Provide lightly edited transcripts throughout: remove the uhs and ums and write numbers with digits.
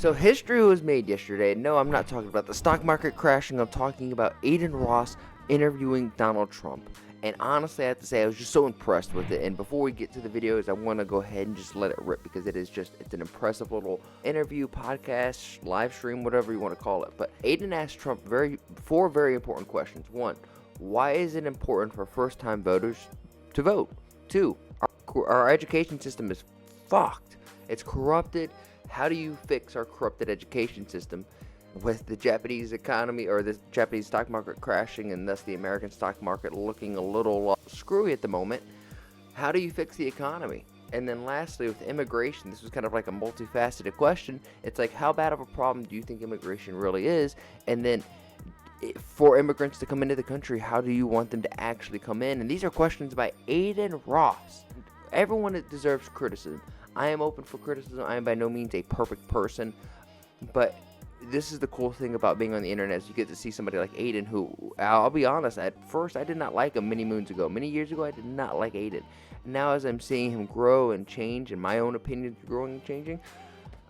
So history was made yesterday. No, I'm not talking about the stock market crashing. I'm talking about Adin Ross interviewing Donald Trump. And honestly, I have to say, I was just so impressed with it. And before we get to the videos, I want to go ahead and just let it rip because it's an impressive little interview, podcast, live stream, whatever you want to call it. But Adin asked Trump four very important questions. One, why is it important for first-time voters to vote? Two, our education system is fucked. It's corrupted. How do you fix our corrupted education system with the Japanese economy or the Japanese stock market crashing and thus the American stock market looking a little screwy at the moment? How do you fix the economy? And then lastly, with immigration, this was kind of like a multifaceted question. It's like, how bad of a problem do you think immigration really is? And then for immigrants to come into the country, how do you want them to actually come in? And these are questions by Adin Ross. Everyone deserves criticism. I am open for criticism. I am by no means a perfect person, but this is the cool thing about being on the internet is you get to see somebody like Adin who, I'll be honest, at first I did not like him many moons ago. Many years ago, I did not like Adin. Now as I'm seeing him grow and change and my own opinions growing and changing,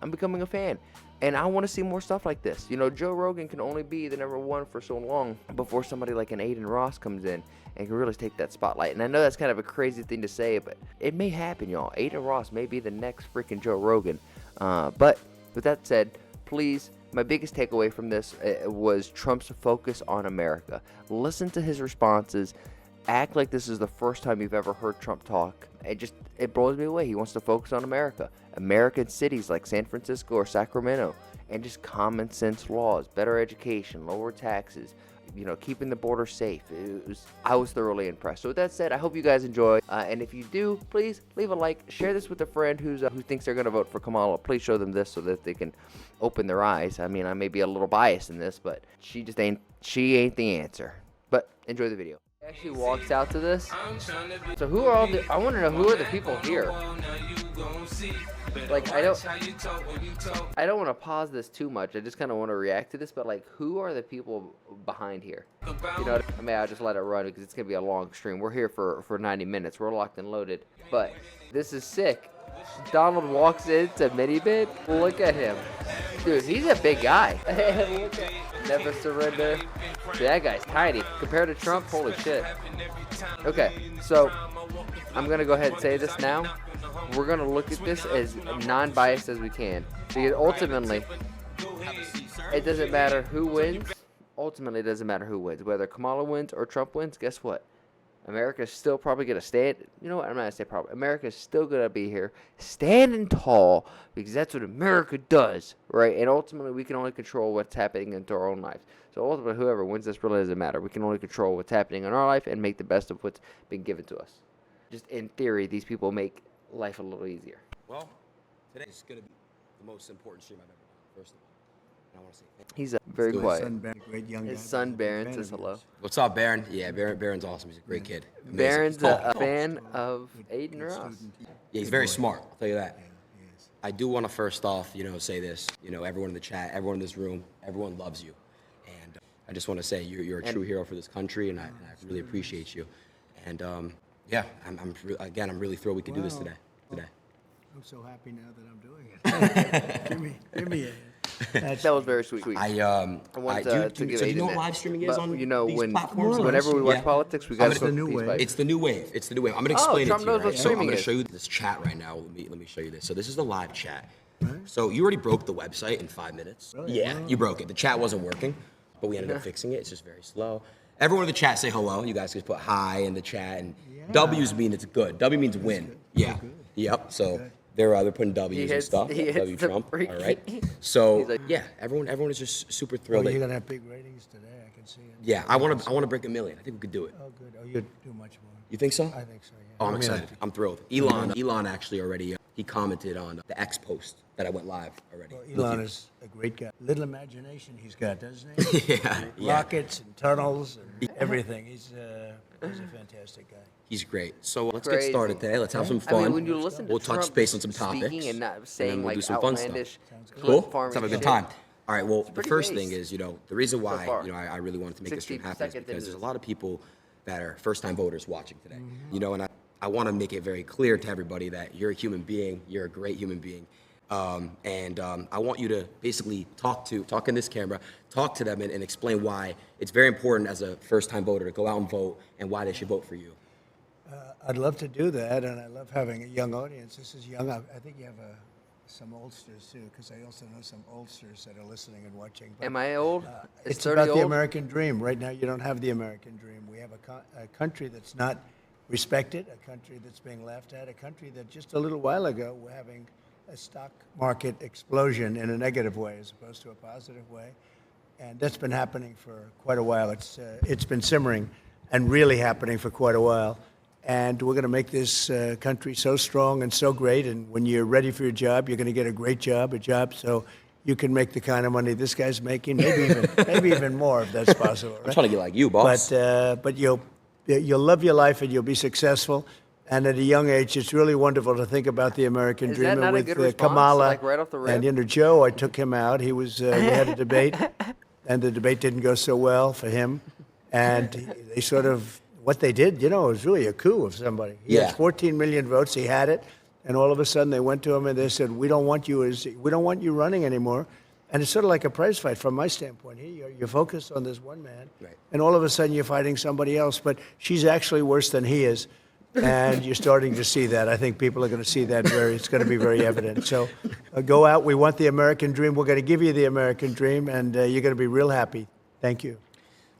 I'm becoming a fan. And I want to see more stuff like this. You know, Joe Rogan can only be the #1 for so long before somebody like an Adin Ross comes in and can really take that spotlight. And I know that's kind of a crazy thing to say, but it may happen, y'all. Adin Ross may be the next freaking Joe Rogan. But with that said, please, my biggest takeaway from this was Trump's focus on America. Listen to his responses. Act like this is the first time you've ever heard Trump talk. It blows me away. He wants to focus on America. American cities like San Francisco or Sacramento. And just common sense laws, better education, lower taxes, you know, keeping the border safe. I was thoroughly impressed. So with that said, I hope you guys enjoy. And if you do, please leave a like. Share this with a friend who thinks they're going to vote for Kamala. Please show them this so that they can open their eyes. I mean, I may be a little biased in this, but she ain't the answer. But enjoy the video. He actually walks out to this. So I want to know who are the people here. Like, I don't want to pause this too much. I just kind of want to react to this, but like, who are the people behind here? You know, I mean, I'll just let it run because it's gonna be a long stream. We're here for 90 minutes. We're locked and loaded. But this is sick. Donald walks into Minibid. Look at him, dude. He's a big guy. Never surrender. Dude, that guy's tiny compared to Trump. Holy shit. Okay, so I'm gonna go ahead and say this now. We're going to look at this as non-biased as we can. Because ultimately, it doesn't matter who wins. Ultimately, it doesn't matter who wins. Whether Kamala wins or Trump wins, guess what? America's still probably going to stand. You know what? I'm not going to say probably. America's still going to be here standing tall because that's what America does, right? And ultimately, we can only control what's happening into our own lives. So ultimately, whoever wins this really doesn't matter. We can only control what's happening in our life and make the best of what's been given to us. Just in theory, these people make life a little easier. Well, today is going to be the most important stream I've ever done, first of all. And I want to say thank you. He's very quiet. His son Baron says hello. What's up, Baron? Yeah, Baron's awesome. He's a great kid. Amazing. Baron's a fan of Adin Ross. Yeah, he's very smart. I'll tell you that. I do want to first off, say this. Everyone in the chat, everyone in this room, everyone loves you. And I just want to say you're a true hero for this country, and I really appreciate you. And yeah, I'm really thrilled we could do this today. I'm so happy now that I'm doing it. give me a. That was very sweet. So do you know what live streaming is on these platforms? Whenever we watch politics, we got the new wave. It's the new wave. I'm going to explain Trump it to you. knows what Right? So I'm streaming going to is. show you this chat right now. Let me show you this. So this is the live chat. So you already broke the website in 5 minutes. Really? Yeah, you broke it. The chat wasn't working, but we ended up fixing it. It's just very slow. Everyone in the chat say hello. You guys can put hi in the chat, and W's mean it's good. W means win. Yeah. Yep. So they're putting W's and stuff. W Trump. All right. So yeah, everyone is just super thrilled. You're gonna have big ratings today. I can see it. Yeah, I want to break 1 million. I think we could do it. Oh, good. Oh, you'd do much more. You think so? I think so. Yeah. Oh, I'm excited. I'm thrilled. Elon actually already he commented on the X post that I went live already. Well, Elon is a great guy. Little imagination he's got, doesn't he? Yeah. Rockets and tunnels and everything. He's a fantastic guy. He's great. So let's get started today. Let's have some fun. I mean, when you listen to we'll Trump touch base on some topics, speaking and not and saying then we'll do like some fun stuff. outlandish, Cool. farming Let's have a good shit. time. All right. Well, the pretty first based. thing is, the reason why far. I really wanted to make this stream happen is 60 because seconds there's a into lot of people that are first-time voters watching today. And I want to make it very clear to everybody that you're a human being. You're a great human being. I want you to basically talk in this camera, talk to them and explain why it's very important as a first-time voter to go out and vote and why they should vote for you. I'd love to do that, and I love having a young audience. This is young. I think you have some oldsters too, because I also know some oldsters that are listening and watching. But, Am I old? Is it's 30 about the old? American dream. Right now, you don't have the American dream. We have a country that's not respected, a country that's being laughed at, a country that just a little while ago we're having a stock market explosion in a negative way as opposed to a positive way. And that's been happening for quite a while. It's been simmering and really happening for quite a while. And we're going to make this country so strong and so great. And when you're ready for your job, you're going to get a great job, so you can make the kind of money this guy's making, maybe even more if that's possible. Right? I'm trying to get like you, boss. But you'll love your life and you'll be successful. And at a young age, it's really wonderful to think about the American Is dream. that not And a with good response, Kamala like right off the rip? and Joe, I took him out. He was we had a debate, and the debate didn't go so well for him. And they sort of what they did, it was really a coup of somebody. He Yeah. had 14 million votes. He had it, and all of a sudden they went to him and they said, "We don't want you running anymore." And it's sort of like a prize fight from my standpoint. Here, you're focused on this one man, Right. and all of a sudden you're fighting somebody else. But she's actually worse than he is, and you're starting to see that. I think people are going to see that. It's going to be very evident. So go out. We want the American dream. We're going to give you the American dream, and you're going to be real happy. Thank you.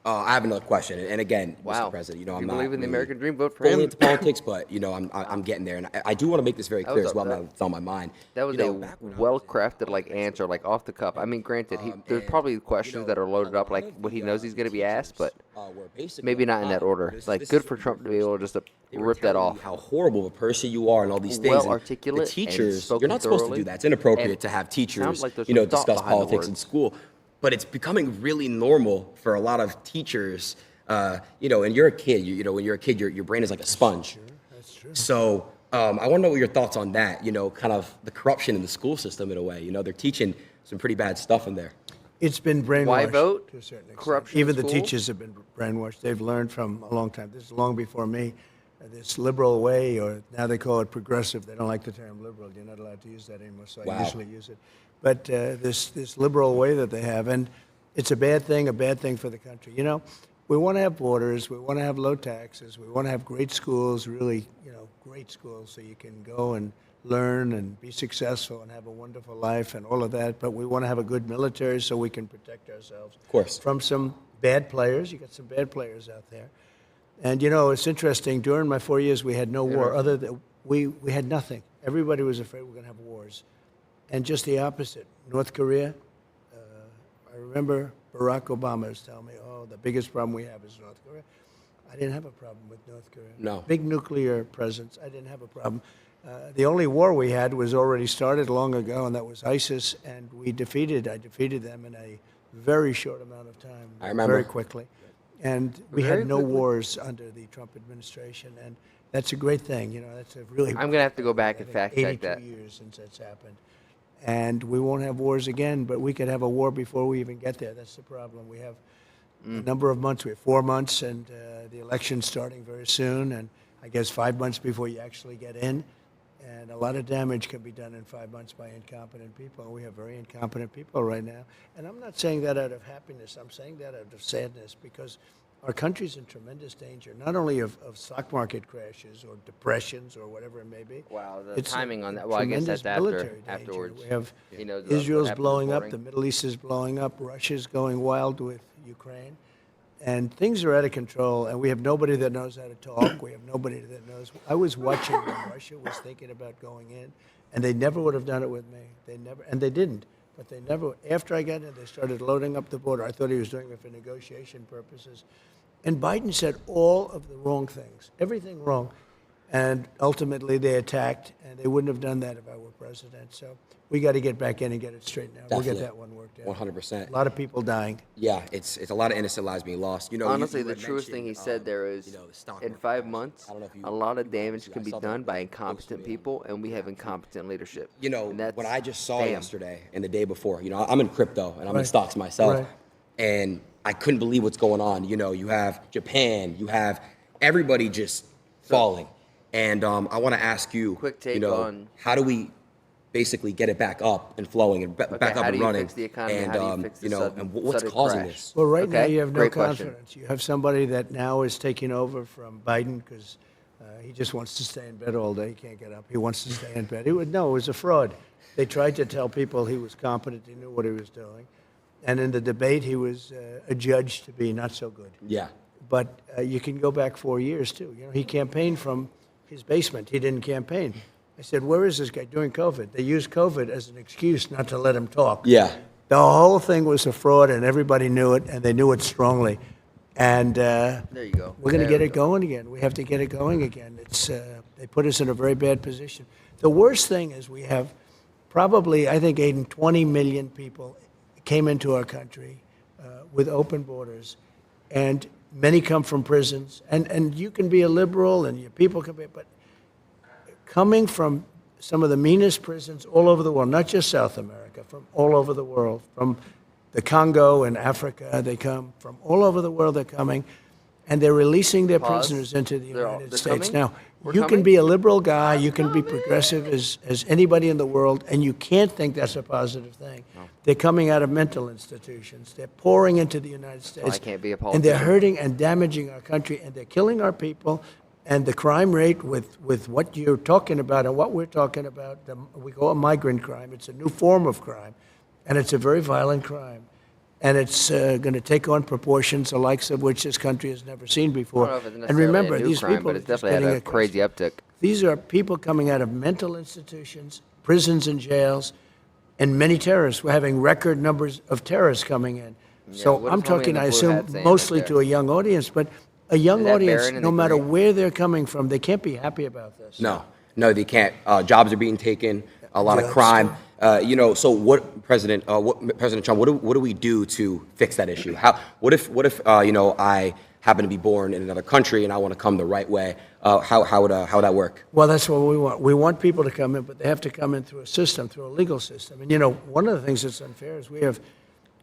I have another question, and again, Wow. Mr. President, If I'm you not believe in the really American dream, vote for fully him. into politics, but I'm getting there, and I do want to make this very That clear was as well. up there. Now it's on my mind. That was You know, a back when I was well-crafted answer, off the cuff. I mean, granted, there's and, probably questions that are loaded up, a lot of what he the, knows he's going to be asked, but were basically maybe not in that online. order. This Good is for what Trump to we be were able to just They were rip that telling you off. how horrible of a person you are and all these things. Well and articulate the and teachers, spoken you're not supposed to thoroughly. do that. It's inappropriate And to have sounds teachers, like there's some thought discuss behind the politics in words. school. But it's becoming really normal for a lot of teachers. And you're a kid. When you're a kid, your brain is like a sponge. That's true. So I want to know what your thoughts on that. Kind of the corruption in the school system in a way. They're teaching some pretty bad stuff in there. It's been brainwashed. Why vote? To a certain extent. Corruption in Even the schools? teachers have been brainwashed. They've learned from a long time. This is long before me. This liberal way, or now they call it progressive. They don't like the term liberal. You're not allowed to use that anymore, so Wow. I usually use it. But this liberal way that they have, and it's a bad thing for the country. We want to have borders. We want to have low taxes. We want to have great schools, really, great schools, so you can go and learn and be successful and have a wonderful life and all of that. But we want to have a good military so we can protect ourselves Of course. from some bad players. You got some bad players out there. And it's interesting. During my 4 years, we had no war. Other than we had nothing. Everybody was afraid we were going to have wars, and just the opposite. North Korea. I remember Barack Obama was telling me, "Oh, the biggest problem we have is North Korea." I didn't have a problem with North Korea. No. Big nuclear presence. I didn't have a problem. The only war we had was already started long ago, and that was ISIS, and I defeated them in a very short amount of time. I remember. Very quickly. And we Very had no quickly? wars under the Trump administration, and that's a great thing. That's a really. I'm gonna have to go back I and think fact check 82 that. years since that's happened, and we won't have wars again. But we could have a war before we even get there. That's the problem. We have a number of months. We have 4 months, and the election's starting very soon, and I guess 5 months before you actually get in. And a lot of damage can be done in 5 months by incompetent people. We have very incompetent people right now. And I'm not saying that out of happiness. I'm saying that out of sadness, because our country's in tremendous danger, not only of stock market crashes or depressions or whatever it may be. Wow, the It's timing on a that. Well, I guess tremendous that's military danger. afterwards. We have He knows what Israel's happened blowing this up, morning. the Middle East is blowing up, Russia's going wild with Ukraine. And things are out of control, and we have nobody that knows how to talk. We have nobody that knows. I was watching when Russia was thinking about going in, and they never would have done it with me. They didn't. But they never, after I got in, they started loading up the border. I thought he was doing it for negotiation purposes. And Biden said all of the wrong things, everything wrong. And ultimately they attacked, and they wouldn't have done that if I were president. So we got to get back in and get it straightened out. We'll Definitely. get that one worked out. 100%. A lot of people dying. Yeah, it's a lot of innocent lives being lost. Honestly, you the had truest thing he mentioned, said there is, the stock in market 5 crash. months, I don't know if you- a lot of you damage watched it. can I be saw the done by post incompetent today. people, and we have incompetent leadership. And that's, What I just saw damn. yesterday and the day before, I'm in crypto and I'm in Right. stocks myself. Right. And I couldn't believe what's going on. You have Japan, you have everybody just falling. And I want to ask you, Quick take on- how do we basically get it back up and flowing and back up how do and you running. fix the economy? And How do you fix the and what's sudden causing crash? this? Well, right now Okay, you have no great question. confidence. You have somebody that now is taking over from Biden because he just wants to stay in bed all day. He can't get up. He wants to stay in bed. It was a fraud. They tried to tell people he was competent. He knew what he was doing. And in the debate, he was adjudged to be not so good. Yeah. But you can go back 4 years, too. He campaigned from his basement. He didn't campaign. I said, where is this guy during COVID? They used COVID as an excuse not to let him talk. Yeah. The whole thing was a fraud, and everybody knew it, and they knew it strongly. And There you go. we're going to There get we it go. going again. We have to get it going again. They put us in a very bad position. The worst thing is we have probably, I think, 20 million people came into our country with open borders, and many come from prisons. And you can be a liberal, and your people can be, but coming from some of the meanest prisons all over the world, not just South America, from all over the world, from the Congo and Africa, they come from all over the world. They're coming, and they're releasing their Pause. prisoners into the They're United they're States. coming? Now, We're you can coming? be a liberal guy, you can be progressive as anybody in the world, and you can't think that's a positive thing. They're coming out of mental institutions. They're pouring into the United States. I can't be a And they're politician. hurting and damaging our country, and they're killing our people. And the crime rate with what you're talking about and what we're talking about, we call it migrant crime. It's a new form of crime, and it's a very violent crime. And it's going to take on proportions the likes of which this country has never seen I before. don't know if it's And necessarily remember, a new these crime, people but it's are just definitely getting had a crazy uptick. These are people coming out of mental institutions, prisons and jails, and many terrorists. We're having record numbers of terrorists coming in. what So is I'm homie in talking, the I blue assume, hat saying mostly right to there? a young audience, but a young Is that audience, Barron in no the matter green? where they're coming from, they can't be happy about this. No, they can't. Jobs are being taken. A lot of Jobs, crime. So what President Trump? What do we do to fix that issue? What if I happen to be born in another country and I want to come the right way? How would that work? Well, that's what we want. We want people to come in, but they have to come in through a system, through a legal system. And, one of the things that's unfair is we have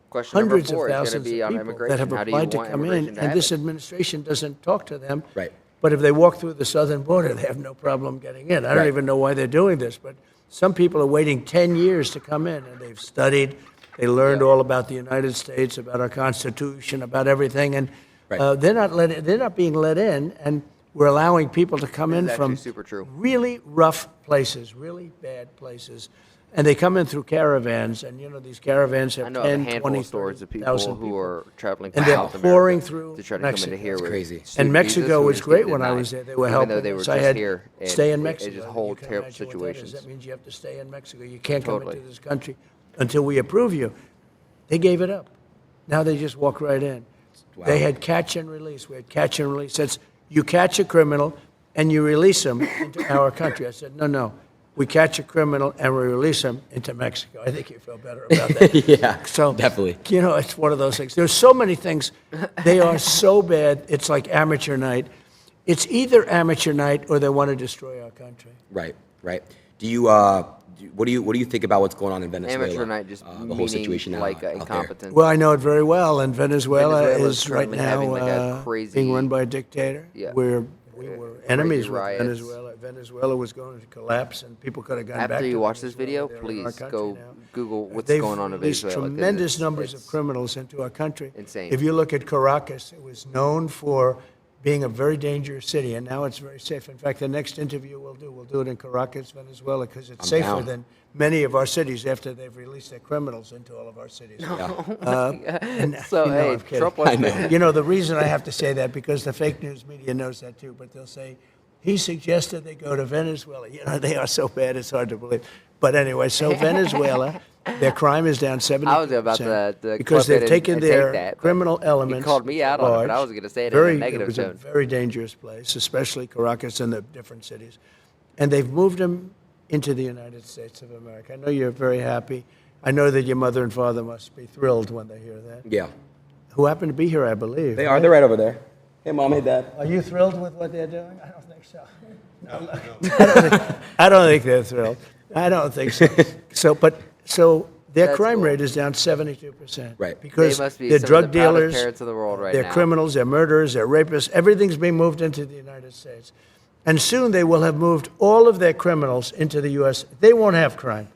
Question number hundreds of 4 is going to thousands be of on people immigration. that have How do you applied to want come immigration in, to and this happen? administration doesn't talk to them. Right. But if they walk through the southern border, they have no problem getting in. I don't Right. even know why they're doing this, but some people are waiting 10 years to come in, and they've studied, they learned all about the United States, about our Constitution, about everything, and Right. they're not being let in, and we're allowing people to come in This is from actually super true. really rough places, really bad places. And they come in through caravans, and these caravans have I know of a 10, handful 20, of stories of people 30,000 who are traveling And from they're South pouring America through to try to Mexico. come into here. That's with crazy. student And Mexico visas who was just great get when I denied, was there. They were even helping though they were us. just I had here. And stay in it- Mexico. It's just You whole can terrible imagine what that is. situations. That means you have to stay in Mexico. You can't come Totally. into this country until we approve you. They gave it up. Now they just walk right in. Wow. They had catch and release. We had catch and release. That's you catch a criminal and you release him into our country. I said, no. We catch a criminal and we release him into Mexico. I think you feel better about that. Yeah, So definitely. it's one of those things. There's so many things. They are so bad. It's like amateur night. It's either amateur night or they want to destroy our country. Right. Do you what do you think about what's going on in Venezuela? Amateur night just the whole meaning situation like out there. incompetence. Well, I know it very well, and Venezuela Venezuela is is right currently now having, like, a crazy- being run by a dictator. Yeah. We were enemies with riots. Venezuela. Venezuela was going to collapse, and people could have gone back After to you watch this Venezuela. video, They're in our please country go now. Google what's They've going on in released Venezuela. 'cause tremendous numbers it's of criminals into our country. insane. If you look at Caracas, it was known for being a very dangerous city, and now it's very safe. In fact, the next interview we'll do it in Caracas, Venezuela, because it's I'm safer down. than many of our cities after they've released their criminals into all of our cities. And, So, I'm hey, kidding. Trump wants to. The reason I have to say that, because the fake news media knows that too, but they'll say, he suggested they go to Venezuela. They are so bad, it's hard to believe. But anyway, so Venezuela, their crime is down 70%. I was about to because clip they've it taken and their take that, but criminal elements. You called me out on it, but I large, was going to say it in a negative It was tone. a very dangerous place, especially Caracas and the different cities. And they've moved them into the United States of America. I know you're very happy. I know that your mother and father must be thrilled when they hear that. Yeah. Who happen to be here, I believe. They are. They're right over there. Hey, Mom. Hey, Dad. Are you thrilled with what they're doing? I don't think so. I don't think they're thrilled. I don't think so. So their That's crime cool. rate is down 72%. Right. Because They must be they're some of drug the proudest dealers, parents of the world right they're now. criminals, they're murderers, they're rapists. Everything's being moved into the United States. And soon they will have moved all of their criminals into the U.S. They won't have crime.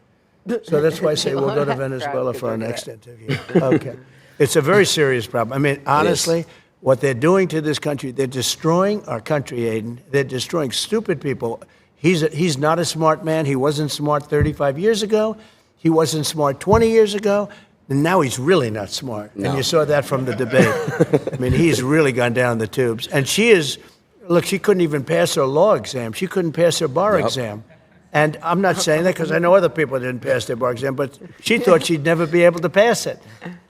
So that's why I say we'll go to Venezuela for our next interview. Okay. It's a very serious problem. I mean, honestly, what they're doing to this country, they're destroying our country, Aiden. They're destroying stupid people. He's not a smart man. He wasn't smart 35 years ago. He wasn't smart 20 years ago. And now he's really not smart. No. And you saw that from the debate. I mean, he's really gone down the tubes. And she is, look, she couldn't even pass her law exam. She couldn't pass her bar exam. And I'm not saying that because I know other people didn't pass their bar exam, but she thought she'd never be able to pass it.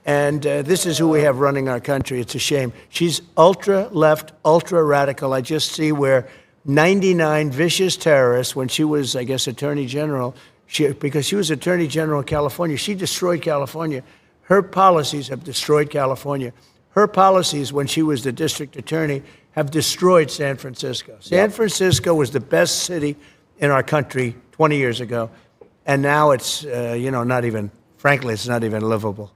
And this is who we have running our country. It's a shame. She's ultra-left, ultra-radical. I just see where 99 vicious terrorists, when she was, I guess, Attorney General, because she was Attorney General in California, she destroyed California. Her policies have destroyed California. Her policies, when she was the district attorney, have destroyed San Francisco. San Francisco was the best city in our country 20 years ago, and now it's, not even, frankly, it's not even livable.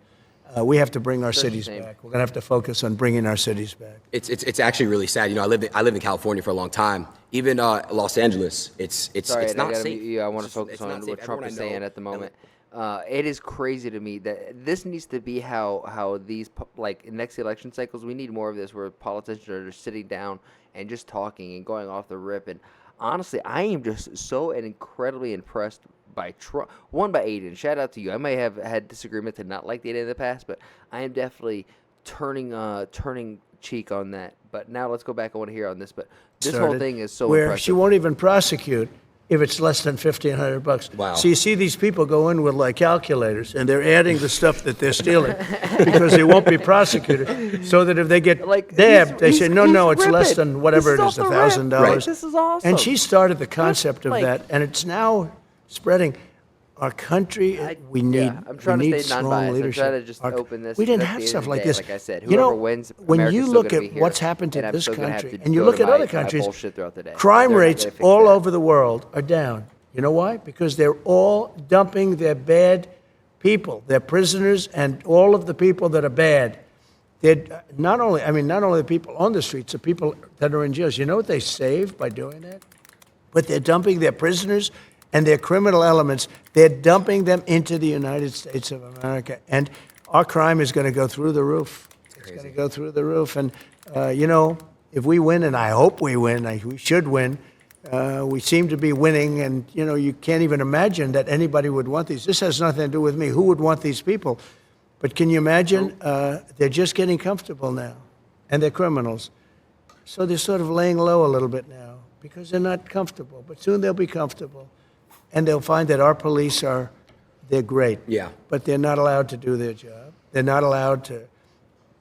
We have to bring our cities back. We're going to have to focus on bringing our cities back. It's actually really sad. I lived in California for a long time. Even Los Angeles, it's not safe. I want to focus on what Trump is saying at the moment. It is crazy to me that this needs to be how these, like, next election cycles, we need more of this where politicians are just sitting down and just talking and going off the rip. And honestly, I am just so incredibly impressed by Trump. One, by Adin. Shout out to you. I may have had disagreements and not liked Adin in the past, but I am definitely turning cheek on that. But now let's go back. I want to hear on this. But this whole thing is so where impressive. She won't even prosecute if it's less than $1,500. Wow. So you see these people go in with like calculators, and they're adding the stuff that they're stealing because they won't be prosecuted. So that if they get dabbed, they say, no, it's less than whatever it is, $1,000. Right. This is awesome. And she started the concept of that, and it's now spreading. Our country, we need I'm trying to stay strong non-biased. leadership. I'm trying to just open this. We didn't at have the end stuff of the like day, this. Like I said, whoever wins, when America's you still look gonna at be here, what's happened to and I'm this still gonna have country, to and you go look to at other my countries, bullshit throughout the day. crime They're not rates gonna fix all that. over the world are down. You know why? Because they're all dumping their bad people, their prisoners, and all of the people that are bad. They're not only the people on the streets, the people that are in jails. You know what they save by doing that? But they're dumping their prisoners and their criminal elements. They're dumping them into the United States of America. And our crime is going to go through the roof. It's going to go through the roof. And, if we win, and I hope we win, we should win, we seem to be winning. And, you can't even imagine that anybody would want these. This has nothing to do with me. Who would want these people? But can you imagine? They're just getting comfortable now. And they're criminals. So they're sort of laying low a little bit now because they're not comfortable. But soon they'll be comfortable. And they'll find that our police they're great. Yeah. But they're not allowed to do their job. They're not allowed to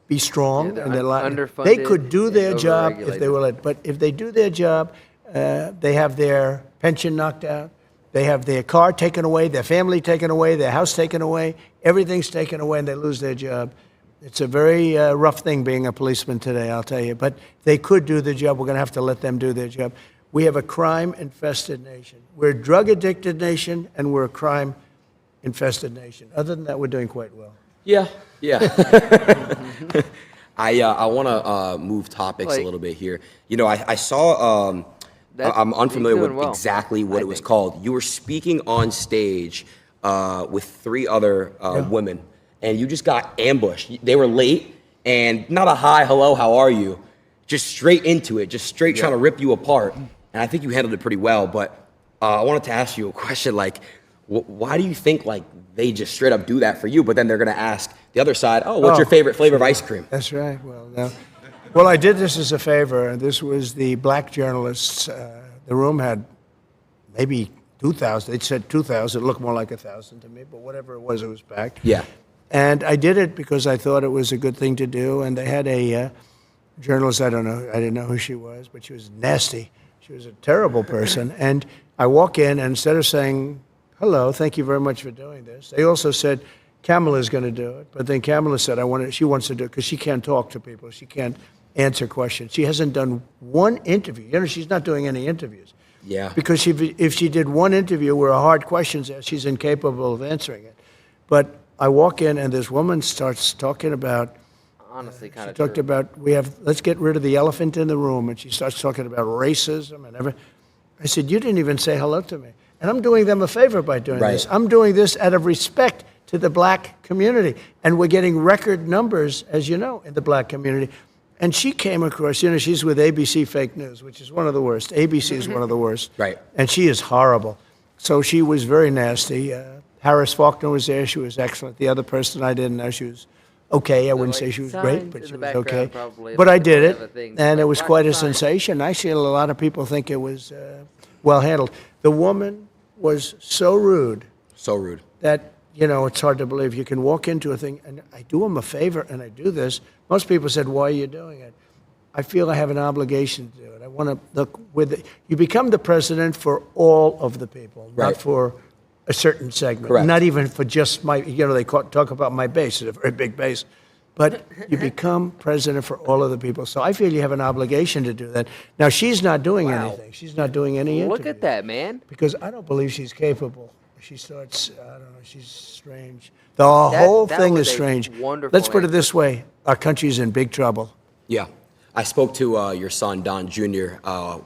be strong. Yeah, and they're underfunded. They could do their and job if they overregulated. were let. But if they do their job, they have their pension knocked out. They have their car taken away, their family taken away, their house taken away. Everything's taken away, and they lose their job. It's a very rough thing being a policeman today, I'll tell you. But they could do the job. We're going to have to let them do their job. We have a crime-infested nation. We're a drug-addicted nation, and we're a crime-infested nation. Other than that, we're doing quite well. Yeah. I want to move topics a little bit here. I saw. I'm unfamiliar with exactly what it was called. You were speaking on stage with 3 other women, and you just got ambushed. They were late, and not a hi, hello, how are you? Just straight into it, just straight trying to rip you apart. And I think you handled it pretty well. But I wanted to ask you a question, like, why do you think, like, they just straight up do that for you, but then they're going to ask the other side, what's your favorite flavor of ice cream? That's right. Well, I did this as a favor. This was the black journalists. The room had maybe 2,000. They'd said 2,000. It looked more like 1,000 to me, but whatever it was packed. Yeah. And I did it because I thought it was a good thing to do. And they had a journalist, I didn't know who she was, but she was nasty. She was a terrible person. And I walk in, and instead of saying, hello, thank you very much for doing this, they also said, Kamala's going to do it. But then Kamala said, she wants to do it because she can't talk to people. She can't answer questions. She hasn't done one interview. She's not doing any interviews. Yeah. Because if she did one interview where a hard question's asked, she's incapable of answering it. But I walk in, and this woman starts talking about, Honestly, kind of. She talked about let's get rid of the elephant in the room, and she starts talking about racism and everything. I said, you didn't even say hello to me. And I'm doing them a favor by doing Right. this. I'm doing this out of respect to the black community. And we're getting record numbers, as you know, in the black community. And she came across, she's with ABC Fake News, which is one of the worst. ABC is one of the worst. Right. And she is horrible. So she was very nasty. Harris Faulkner was there. She was excellent. The other person I didn't know, she was okay. I wouldn't say she was great, but she was okay. But I did it, and it was quite a sensation. Actually, a lot of people think it was well handled. The woman was so rude. So rude. That, it's hard to believe. You can walk into a thing, and I do them a favor, and I do this. Most people said, why are you doing it? I feel I have an obligation to do it. I want to look you become the president for all of the people, Right. not for a certain segment. Correct. Not even for just my, they talk about my base. It's a very big base. But you become president for all of the people. So I feel you have an obligation to do that. Now, she's not doing anything. She's not doing any Look interviews. at that, man. Because I don't believe she's capable. She starts, I don't know, she's strange. The whole thing was is a strange. wonderful Let's put it answer. this way. Our country's in big trouble. Yeah. I spoke to your son, Don Jr.,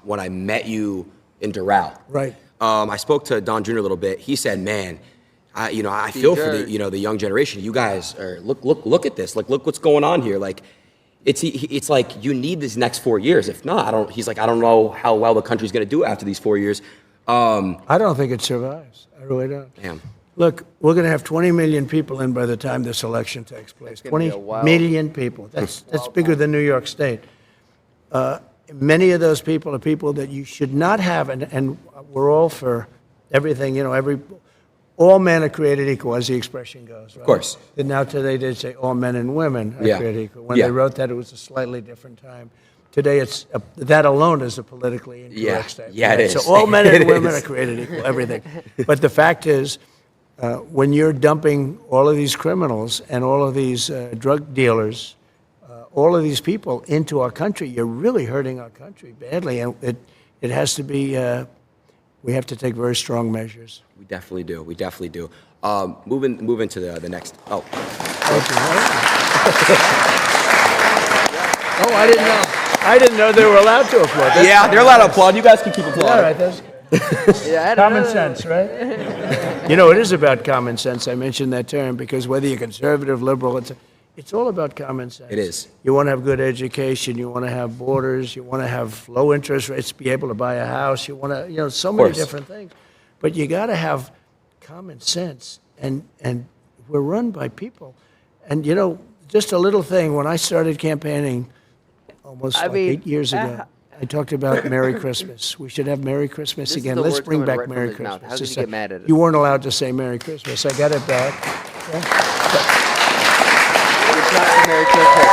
when I met you in Doral. Right. I spoke to Don Jr. a little bit. He said, man, I feel for the young generation. You guys are, look at this. Like, look what's going on here. Like, it's like you need these next 4 years. If not, he's like, I don't know how well the country's going to do after these 4 years. I don't think it survives. I really don't. Damn. Look, we're going to have 20 million people in by the time this election takes place. gonna 20 be a wild- million people. That's bigger than New York State. Many of those people are people that you should not have, and we're all for everything. All men are created equal, as the expression goes. Right? Of course. And now today they say all men and women are Yeah. created equal. When Yeah. they wrote that, it was a slightly different time. Today, it's that alone is a politically incorrect Yeah. statement. Yeah, it is. So all men and It women is. are created equal, everything. But the fact is, when you're dumping all of these criminals and all of these drug dealers, all of these people into our country, you're really hurting our country badly. And it has to be, we have to take very strong measures. We definitely do. We definitely do. Moving to the next. Oh, Thank you. Oh, I didn't know. I didn't know they were allowed to applaud. That's yeah, they're allowed to applaud. You guys can keep applauding. all right. That's common sense, right? It is about common sense. I mentioned that term because whether you're conservative, liberal, it's all about common sense. It is. You want to have good education. You want to have borders. You want to have low interest rates, be able to buy a house. You want to, so many course. different things. But you got to have common sense. And we're run by people. And, just a little thing. When I started campaigning almost 8 years ago, I talked about Merry Christmas. We should have Merry Christmas This is again. the Let's words bring coming back right from Merry his mouth. Christmas. How did he get mad at it? You weren't allowed to say Merry Christmas. I got it back. Good job, Merry Christmas.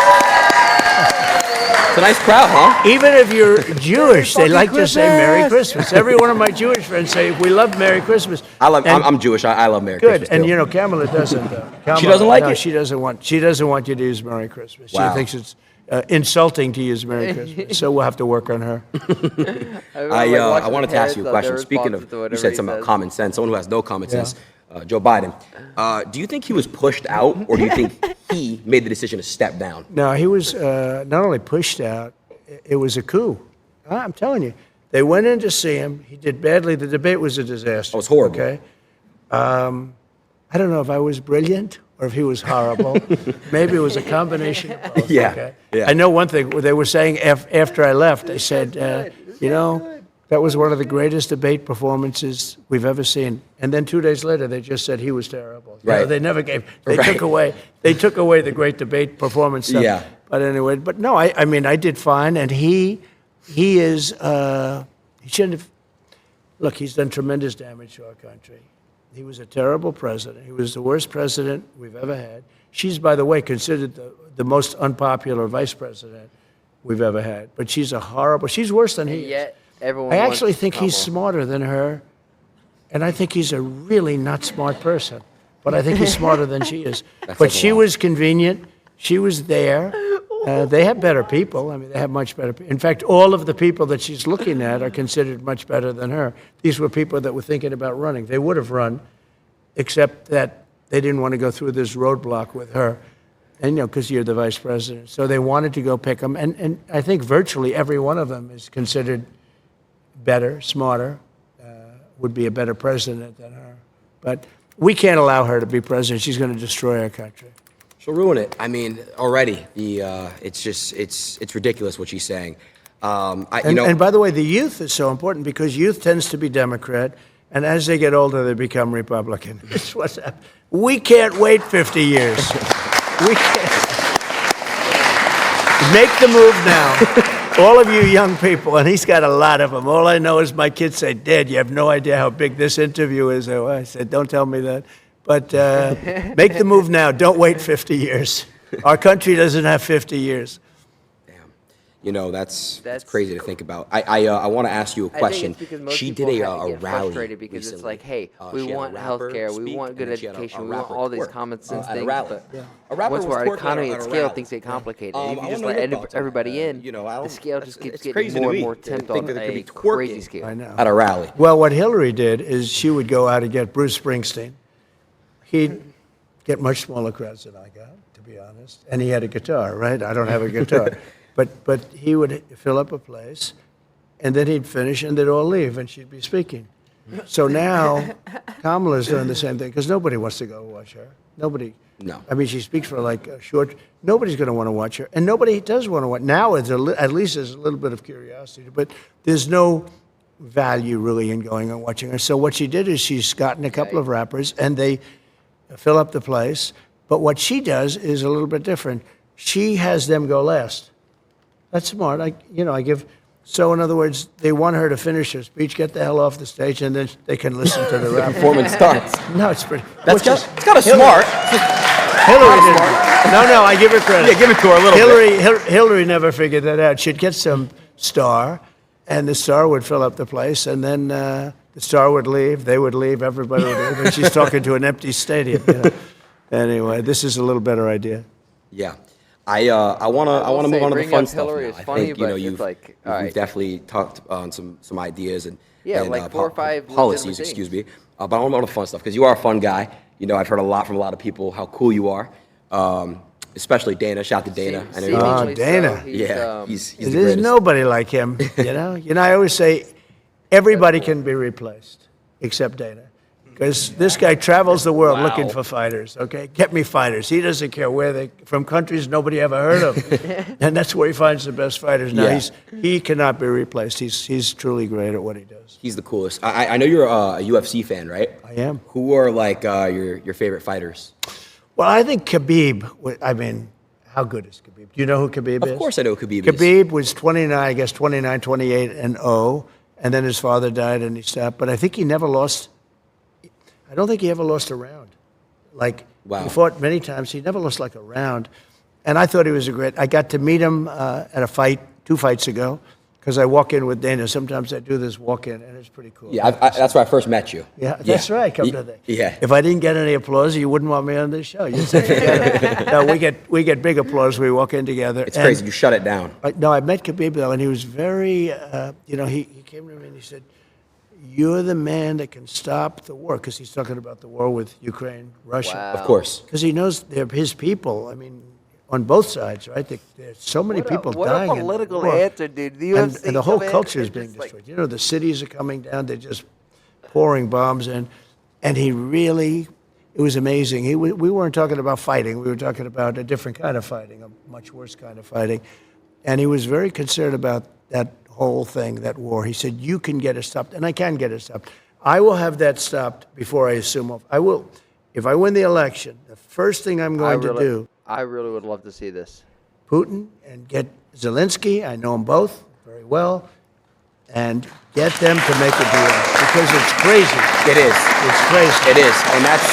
It's a nice crowd, huh? Even if you're Jewish, they like to say Merry Christmas. Every one of my Jewish friends say, we love Merry Christmas. I'm Jewish. I love Merry Christmas. Good, and too. Kamala doesn't. Kamala, doesn't like no, it? She doesn't want you to use Merry Christmas. Wow. She thinks it's insulting to use Merry Christmas. So we'll have to work on her. I wanted to ask you a question. Speaking of, you said something about common sense. Someone who has no common sense, Joe Biden. Do you think he was pushed out, or do you think he made the decision to step down? No, he was not only pushed out, it was a coup. I'm telling you. They went in to see him. He did badly. The debate was a disaster. It was horrible. Okay. I don't know if I was brilliant or if he was horrible. Maybe it was a combination of both. Yeah, Okay? yeah. I know one thing. They were saying after I left, they said, that was one of the greatest debate performances we've ever seen. And then 2 days later, they just said he was terrible. Right. They never gave. They Right. took away the great debate performance stuff. Yeah. But anyway, no, I mean, I did fine, and he is, he shouldn't have, look, he's done tremendous damage to our country. He was a terrible president. He was the worst president we've ever had. She's, by the way, considered the most unpopular vice president we've ever had. But she's she's worse than he is. Yet everyone I wants actually think he's Kamala. smarter than her, and I think he's a really not smart person. But I think he's smarter than she is. But says a she lot. was convenient. She was there. They have better people. I mean, they have much better people. In fact, all of the people that she's looking at are considered much better than her. These were people that were thinking about running. They would have run, except that they didn't want to go through this roadblock with her, and because you're the vice president. So they wanted to go pick them, and I think virtually every one of them is considered better, smarter, would be a better president than her. But we can't allow her to be president. She's going to destroy our country. She'll ruin it. I mean, already it's ridiculous what she's saying. And by the way, the youth is so important because youth tends to be Democrat, and as they get older, they become Republican. That's what's happening. We can't wait 50 years. We can't. Make the move now. All of you young people, and he's got a lot of them. All I know is my kids say, Dad, you have no idea how big this interview is. I said, don't tell me that. But make the move now. Don't wait 50 years. Our country doesn't have 50 years. Damn. You know, that's crazy to think about. I want to ask you a question. She did a rally frustrated because recently. it's like, hey, we want healthcare, we want good education, we want all these common sense things. But once our economy and scale things get complicated, if you just let everybody in, the scale just keeps getting more and more tempted on a crazy scale. I know. At a rally. Well, what Hillary did is she would go out and get Bruce Springsteen. He'd get much smaller crowds than I got, to be honest. And he had a guitar, right? I don't have a guitar. But he would fill up a place, and then he'd finish, and they'd all leave, and she'd be speaking. So now Kamala's doing the same thing, because nobody wants to go watch her. Nobody. No. I mean, she speaks for like a short. Nobody's going to want to watch her, and nobody does want to watch. Now, at least there's a little bit of curiosity, but there's no value really in going and watching her. So what she did is she's gotten a couple of rappers, and they fill up the place. But what she does is a little bit different. She has them go last. That's smart. I give. So in other words, they want her to finish her speech, get the hell off the stage, and then they can listen to the rap. Performance starts. No, it's pretty. It's kind of smart. Hillary didn't. No, I give her credit. Yeah, give it to her a little bit. Hillary never figured that out. She'd get some star, and the star would fill up the place, and then the star would leave, they would leave, everybody would leave, and she's talking to an empty stadium. Anyway, this is a little better idea. Yeah. I want to move on to the fun stuff now. Is I funny, think you've we've definitely talked on some ideas and like 4 or 5 policies. Excuse me, but I want to move on to the fun stuff because you are a fun guy. You know, I've heard a lot from a lot of people how cool you are, especially Dana. Shout out to Dana. I know you Oh, Dana. He's the There's greatest. nobody like him. I always say everybody can be replaced except Dana. Because this guy travels the world looking for fighters, okay? Get me fighters. He doesn't care where they from countries nobody ever heard of. And that's where he finds the best fighters. Now, he cannot be replaced. He's truly great at what he does. He's the coolest. I know you're a UFC fan, right? I am. Who are like your favorite fighters? Well, I think Khabib, I mean, how good is Khabib? Do you know who Khabib is? Of course I know who Khabib is. Khabib was 29, 28 and 0, and then his father died and he stopped. But I think he never lost. I don't think he ever lost a round. He fought many times. He never lost like a round. And I thought he was I got to meet him at a fight 2 fights ago because I walk in with Dana. Sometimes I do this walk-in, and it's pretty cool. Yeah, that's where I first met you. Yeah, that's right. Come to that. Yeah. If I didn't get any applause, you wouldn't want me on this show. You'd say, forget it. No, we get big applause. We walk in together. It's crazy. You shut it down. I met Khabib, though, and he was very, he came to me and he said, you're the man that can stop the war, because he's talking about the war with Ukraine, Russia. Wow. Of course. Because he knows they're his people. I mean, on both sides, right? There's so many people dying. What a political in the war. answer, dude. The UFC And the whole come in culture is and being just, like- destroyed. The cities are coming down. They're just pouring bombs in. And he really, it was amazing. We weren't talking about fighting. We were talking about a different kind of fighting, a much worse kind of fighting. And he was very concerned about that whole thing, that war. He said, you can get it stopped, and I can get it stopped. I will have that stopped before I assume off. I will, if I win the election, the first thing I'm going to do. I really would love to see this. Putin and get Zelensky, I know them both very well, and get them to make a deal, because it's crazy. It is. It's crazy. It is, and that's.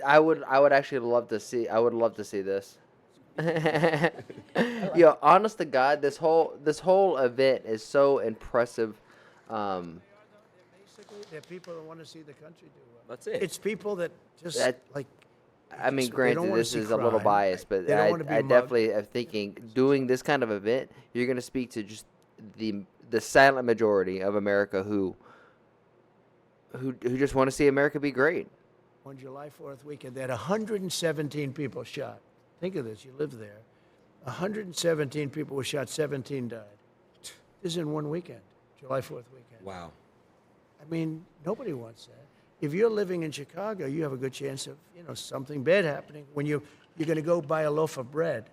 I would actually love to see. I would love to see this. Yo, honest to God, this whole event is so impressive. Basically, they're people that want to see the country do well. That's it. It's people that just like. I mean, They don't granted, wanna this see is a little crime. biased, but They don't wanna be I mugged. definitely am thinking doing this kind of event, you're going to speak to just the silent majority of America who just want to see America be great. On July 4th weekend, they had 117 people shot. Think of this, you live there. 117 people were shot, 17 died. This is in one weekend. July 4th weekend. Wow. I mean, nobody wants that. If you're living in Chicago, you have a good chance of, something bad happening when you're going to go buy a loaf of bread,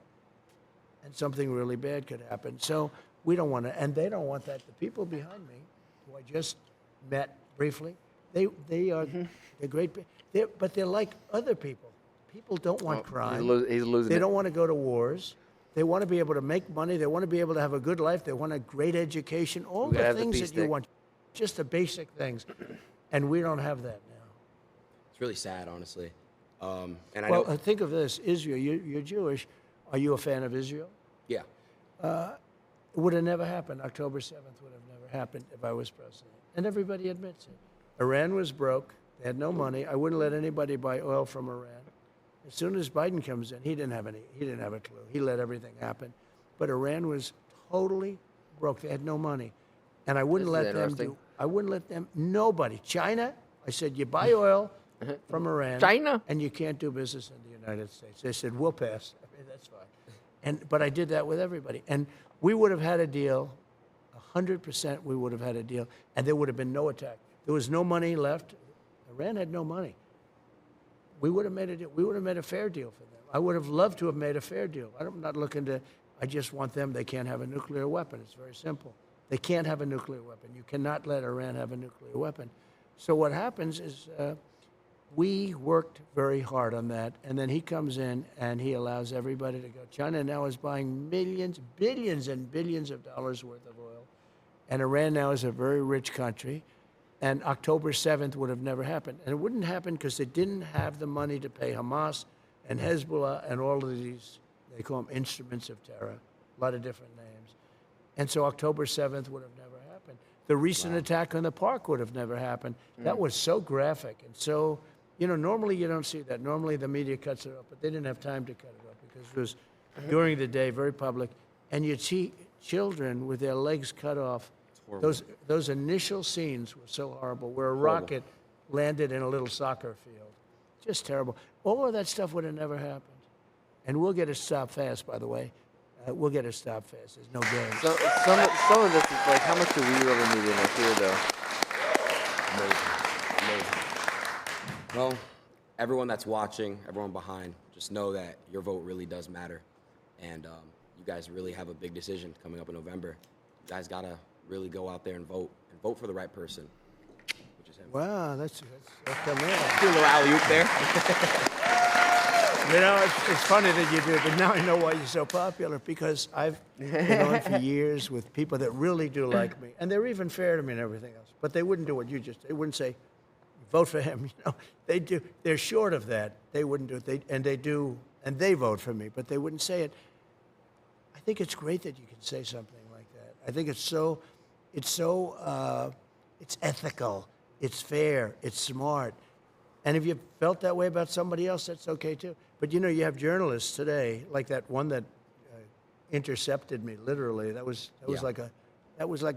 and something really bad could happen. So we don't want to, and they don't want that. The people behind me, who I just met briefly, they are they're great, but they're like other people. People don't want crime. He's losing They it. don't want to go to wars. They want to be able to make money. They want to be able to have a good life. They want a great education. All gotta the have the things peace that you stick. want, just the basic things, and we don't have that now. It's really sad, honestly. And I Well, know. think of this: Israel. You're Jewish. Are you a fan of Israel? Yeah. It would have never happened. October 7th would have never happened if I was president. And everybody admits it. Iran was broke. They had no money. I wouldn't let anybody buy oil from Iran. As soon as Biden comes in, he didn't have a clue. He let everything happen. But Iran was totally broke. They had no money. And I wouldn't This is let them interesting. do, I wouldn't let them, nobody. China, I said, you buy oil from Iran. China? And you can't do business in the United States. They said, we'll pass. I mean, that's fine. But I did that with everybody. And we would have had a deal, 100% we would have had a deal, and there would have been no attack. There was no money left. Iran had no money. We would have made a deal. We would have made a fair deal for them. I would have loved to have made a fair deal. I'm not looking to, I just want them, they can't have a nuclear weapon. It's very simple. They can't have a nuclear weapon. You cannot let Iran have a nuclear weapon. So what happens is we worked very hard on that, and then he comes in and he allows everybody to go. China now is buying millions, billions and billions of dollars worth of oil, and Iran now is a very rich country, and October 7th would have never happened. And it wouldn't happen because they didn't have the money to pay Hamas and Hezbollah and all of these, they call them instruments of terror, a lot of different names. And so October 7th would have never happened. The recent attack on the park would have never happened. That was so graphic and so, normally you don't see that. Normally the media cuts it off, but they didn't have time to cut it off because it was during the day, very public. And you'd see children with their legs cut off. Those initial scenes were so horrible, where a rocket landed in a little soccer field. Just terrible. All of that stuff would have never happened. And we'll get it stopped fast, by the way. We'll get it stopped fast. There's no game. So, some of this is like, how much do we really need to interfere, though? Amazing. Well, everyone that's watching, everyone behind, just know that your vote really does matter. And you guys really have a big decision coming up in November. You guys got to really go out there and vote for the right person, which is him. Wow, that's Do a little alley-oop there. it's funny that you do it, but now I know why you're so popular, because I've been on for years with people that really do like me, and they're even fair to me and everything else, but they wouldn't do what you just, they wouldn't say, vote for him, They do, they're short of that. They wouldn't do it, and they vote for me, but they wouldn't say it. I think it's great that you can say something like that. I think it's ethical, it's fair, it's smart. And if you felt that way about somebody else, that's okay too. But you have journalists today, like that one that intercepted me, literally. That was like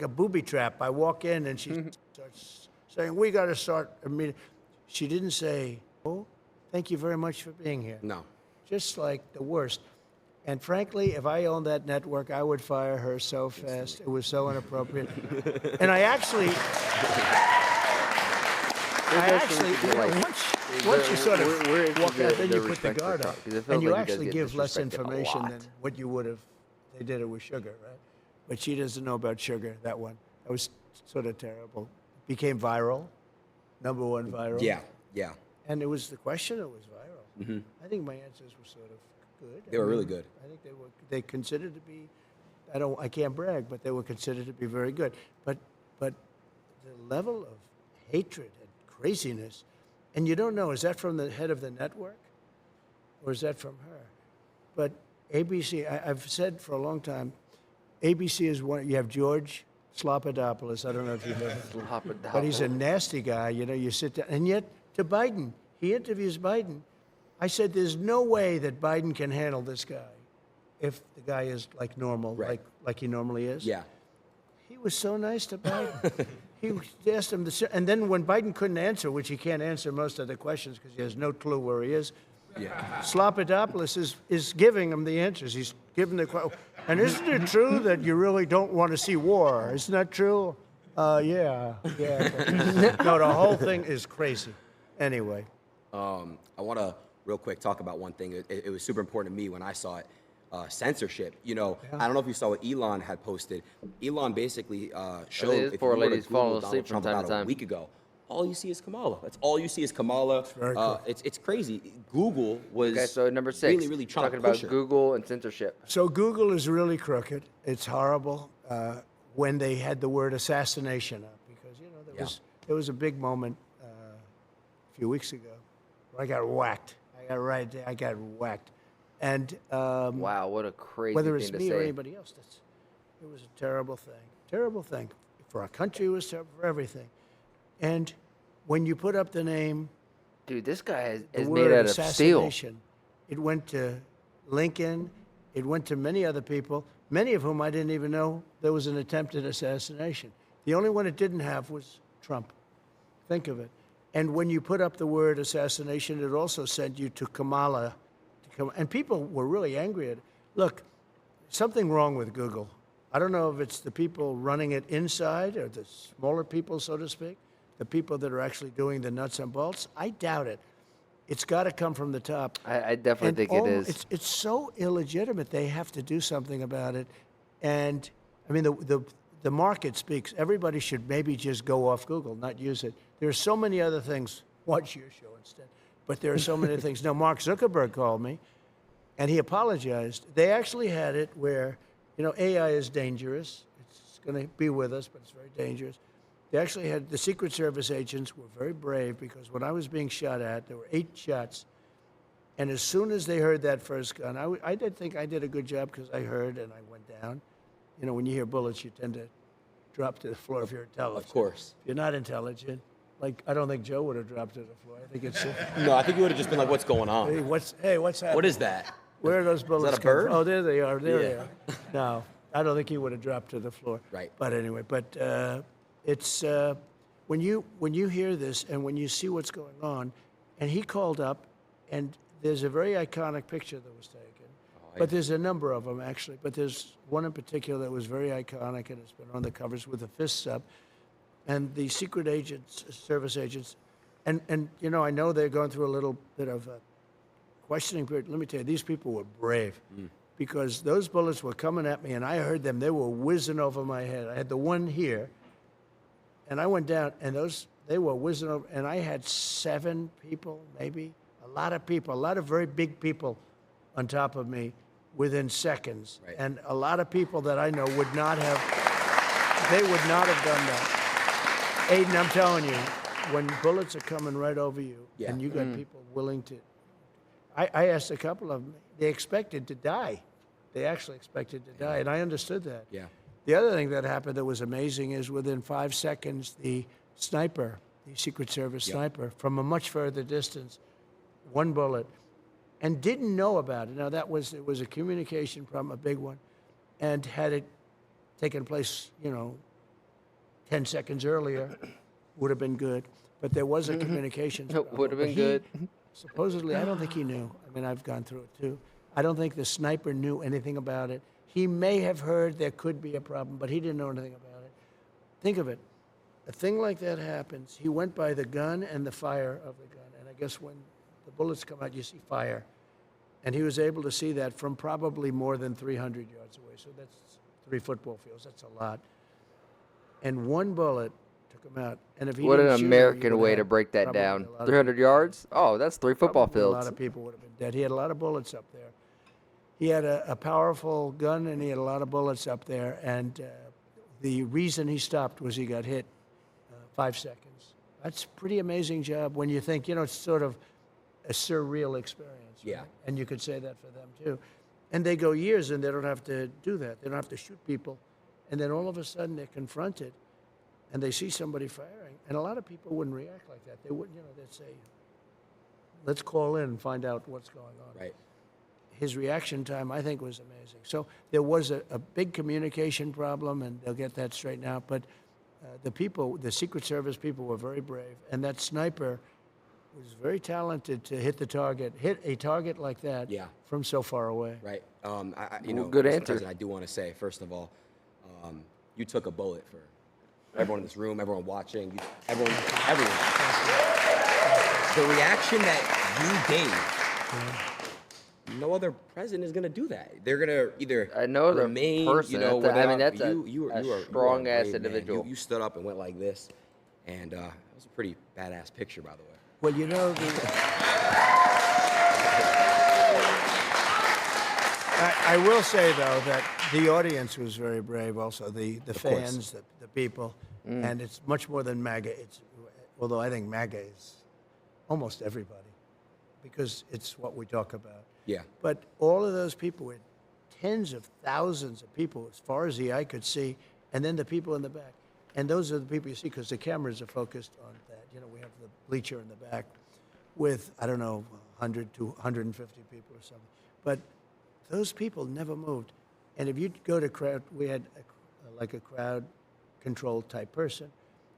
a booby trap. I walk in and she starts saying, "We got to start a meeting." She didn't say, "Oh, thank you very much for being here." No. Just like the worst. And frankly, if I owned that network, I would fire her so fast. It was so inappropriate. And I actually, once you sort of walk out, then you put the guard up. And you actually give less information than what you would have. They did it with sugar, right? But she doesn't know about sugar, that one. That was sort of terrible. Became viral, #1 viral. Yeah. And it was the question that was viral. I think my answers were sort of good. They were really good. I think they considered to be, I can't brag, but they were considered to be very good. But the level of hatred and craziness, and you don't know, is that from the head of the network or is that from her? But ABC, I've said for a long time, ABC is one. You have George Slopadopoulos. I don't know if you know him. But he's a nasty guy. You sit down. And yet, to Biden, he interviews Biden. I said, there's no way that Biden can handle this guy if the guy is like normal, Right. like he normally is. Yeah. He was so nice to Biden. He asked him and then when Biden couldn't answer, which he can't answer most of the questions because he has no clue where he is, Slopadopoulos is giving him the answers. He's giving the question. And isn't it true that you really don't want to see war? Isn't that true? Yeah. No, the whole thing is crazy. Anyway. I want to real quick talk about one thing. It was super important to me when I saw it. Censorship. You know, I don't know if you saw what Elon had posted. Elon basically showed his if poor you were to ladies fall Google asleep Donald from Trump time to about a time. week ago, all you see is Kamala. That's all you see is Kamala. very cool. It's crazy. Google was Okay, so number 6, really trying talking to push about her. Google and censorship. So Google is really crooked. It's horrible when they had the word assassination up because, you know, there was a big moment a few weeks ago where I got whacked. I got whacked. And Wow, what a crazy whether thing it's to me say. or anybody else, it was a terrible thing. Terrible thing. For our country, it was terrible for everything. And when you put up the name, Dude, this guy the is word made out of steel. assassination, it went to Lincoln, it went to many other people, many of whom I didn't even know there was an attempted assassination. The only one it didn't have was Trump. Think of it. And when you put up the word assassination, it also sent you to Kamala. And people were really angry at it. Look, something wrong with Google. I don't know if it's the people running it inside or the smaller people, so to speak, the people that are actually doing the nuts and bolts. I doubt it. It's got to come from the top. I definitely think it is. It's so illegitimate. They have to do something about it. And, I mean, the market speaks. Everybody should maybe just go off Google, not use it. There are so many other things. Watch your show instead. But there are so many things. No, Mark Zuckerberg called me, and he apologized. They actually had it where, you know, AI is dangerous. It's going to be with us, but it's very dangerous. They actually had the Secret Service agents were very brave because when I was being shot at, there were 8 shots. And as soon as they heard that first gun, I did think I did a good job because I heard and I went down. You know, when you hear bullets, you tend to drop to the floor if you're intelligent. Of course. If you're not intelligent, like I don't think Joe would have dropped to the floor. I think it's. No, I think you would have just been like, "What's going on? Hey, what's happening? What is that?" Where are those bullets? that a bird? Come from? Oh, there they are. There they Yeah. are. No, I don't think he would have dropped to the floor. Right. But anyway, it's when you hear this and when you see what's going on, and he called up, and there's a very iconic picture that was taken. But there's a number of them actually. But there's one in particular that was very iconic, and it's been on the covers with the fists up. And the secret agents, service agents, and you know, I know they're going through a little bit of a questioning period. Let me tell you, these people were brave because those bullets were coming at me, and I heard them. They were whizzing over my head. I had the one here, and I went down, and they were whizzing over, and I had 7 people, maybe a lot of people, a lot of very big people on top of me within seconds, Right. and a lot of people that I know would not have. They would not have done that. Aiden, I'm telling you, when bullets are coming right over you, Yeah. and you got people willing to, I asked a couple of them, they expected to die. They actually expected to die, and I understood that. Yeah. The other thing that happened that was amazing is within 5 seconds, the sniper, the Secret Service sniper, from a much further distance, 1 bullet, and didn't know about it. Now, it was a communication problem, a big one, and had it taken place, you know, 10 seconds earlier, would have been good. But there was a communications problem. Would have been But good. Supposedly, I don't think he knew. I mean, I've gone through it too. I don't think the sniper knew anything about it. He may have heard there could be a problem, but he didn't know anything about it. Think of it. A thing like that happens. He went by the gun and the fire of the gun. And I guess when the bullets come out, you see fire. And he was able to see that from probably more than 300 yards away. So that's 3 football fields. That's a lot. And 1 bullet took him out. And if he What an didn't shoot him, he American would way have to break that probably down. a lot of 300 yards? Oh, that's 3 football probably a lot fields. of people would have been dead. He had a lot of bullets up there. He had a powerful gun, and he had a lot of bullets up there. And the reason he stopped was he got hit 5 seconds. That's a pretty amazing job when you think, you know, it's sort of a surreal experience. Right? Yeah. And you could say that for them, too. And they go years, and they don't have to do that. They don't have to shoot people. And then all of a sudden, they're confronted, and they see somebody firing. And a lot of people wouldn't react like that. They wouldn't, you know, they'd say, let's call in and find out what's going on. Right. His reaction time, I think, was amazing. So there was a big communication problem, and they'll get that straightened out. But the Secret Service people were very brave. And that sniper was very talented to hit a target like that from so far away. Right. You know, good Mr. answer. President, I do want to say, first of all, you took a bullet for everyone in this room, everyone watching, everyone. The reaction that you gave, no other president is gonna do that. They're gonna either remain, person. you know, I mean, without- that's a you are strong ass brave, man. individual. You stood up and went like this, and it was a pretty badass picture, by the way. Well, you know, I will say, though, that the audience was very brave also, the fans, the people, and it's much more than MAGA. Although I think MAGA is almost everybody, because it's what we talk about. Yeah. But all of those people were tens of thousands of people as far as the eye could see, and then the people in the back. And those are the people you see because the cameras are focused on that. You know, we have the bleacher in the back with, I don't know, 100 to 150 people or something. But those people never moved. And if you go to crowd, we had like a crowd control type person,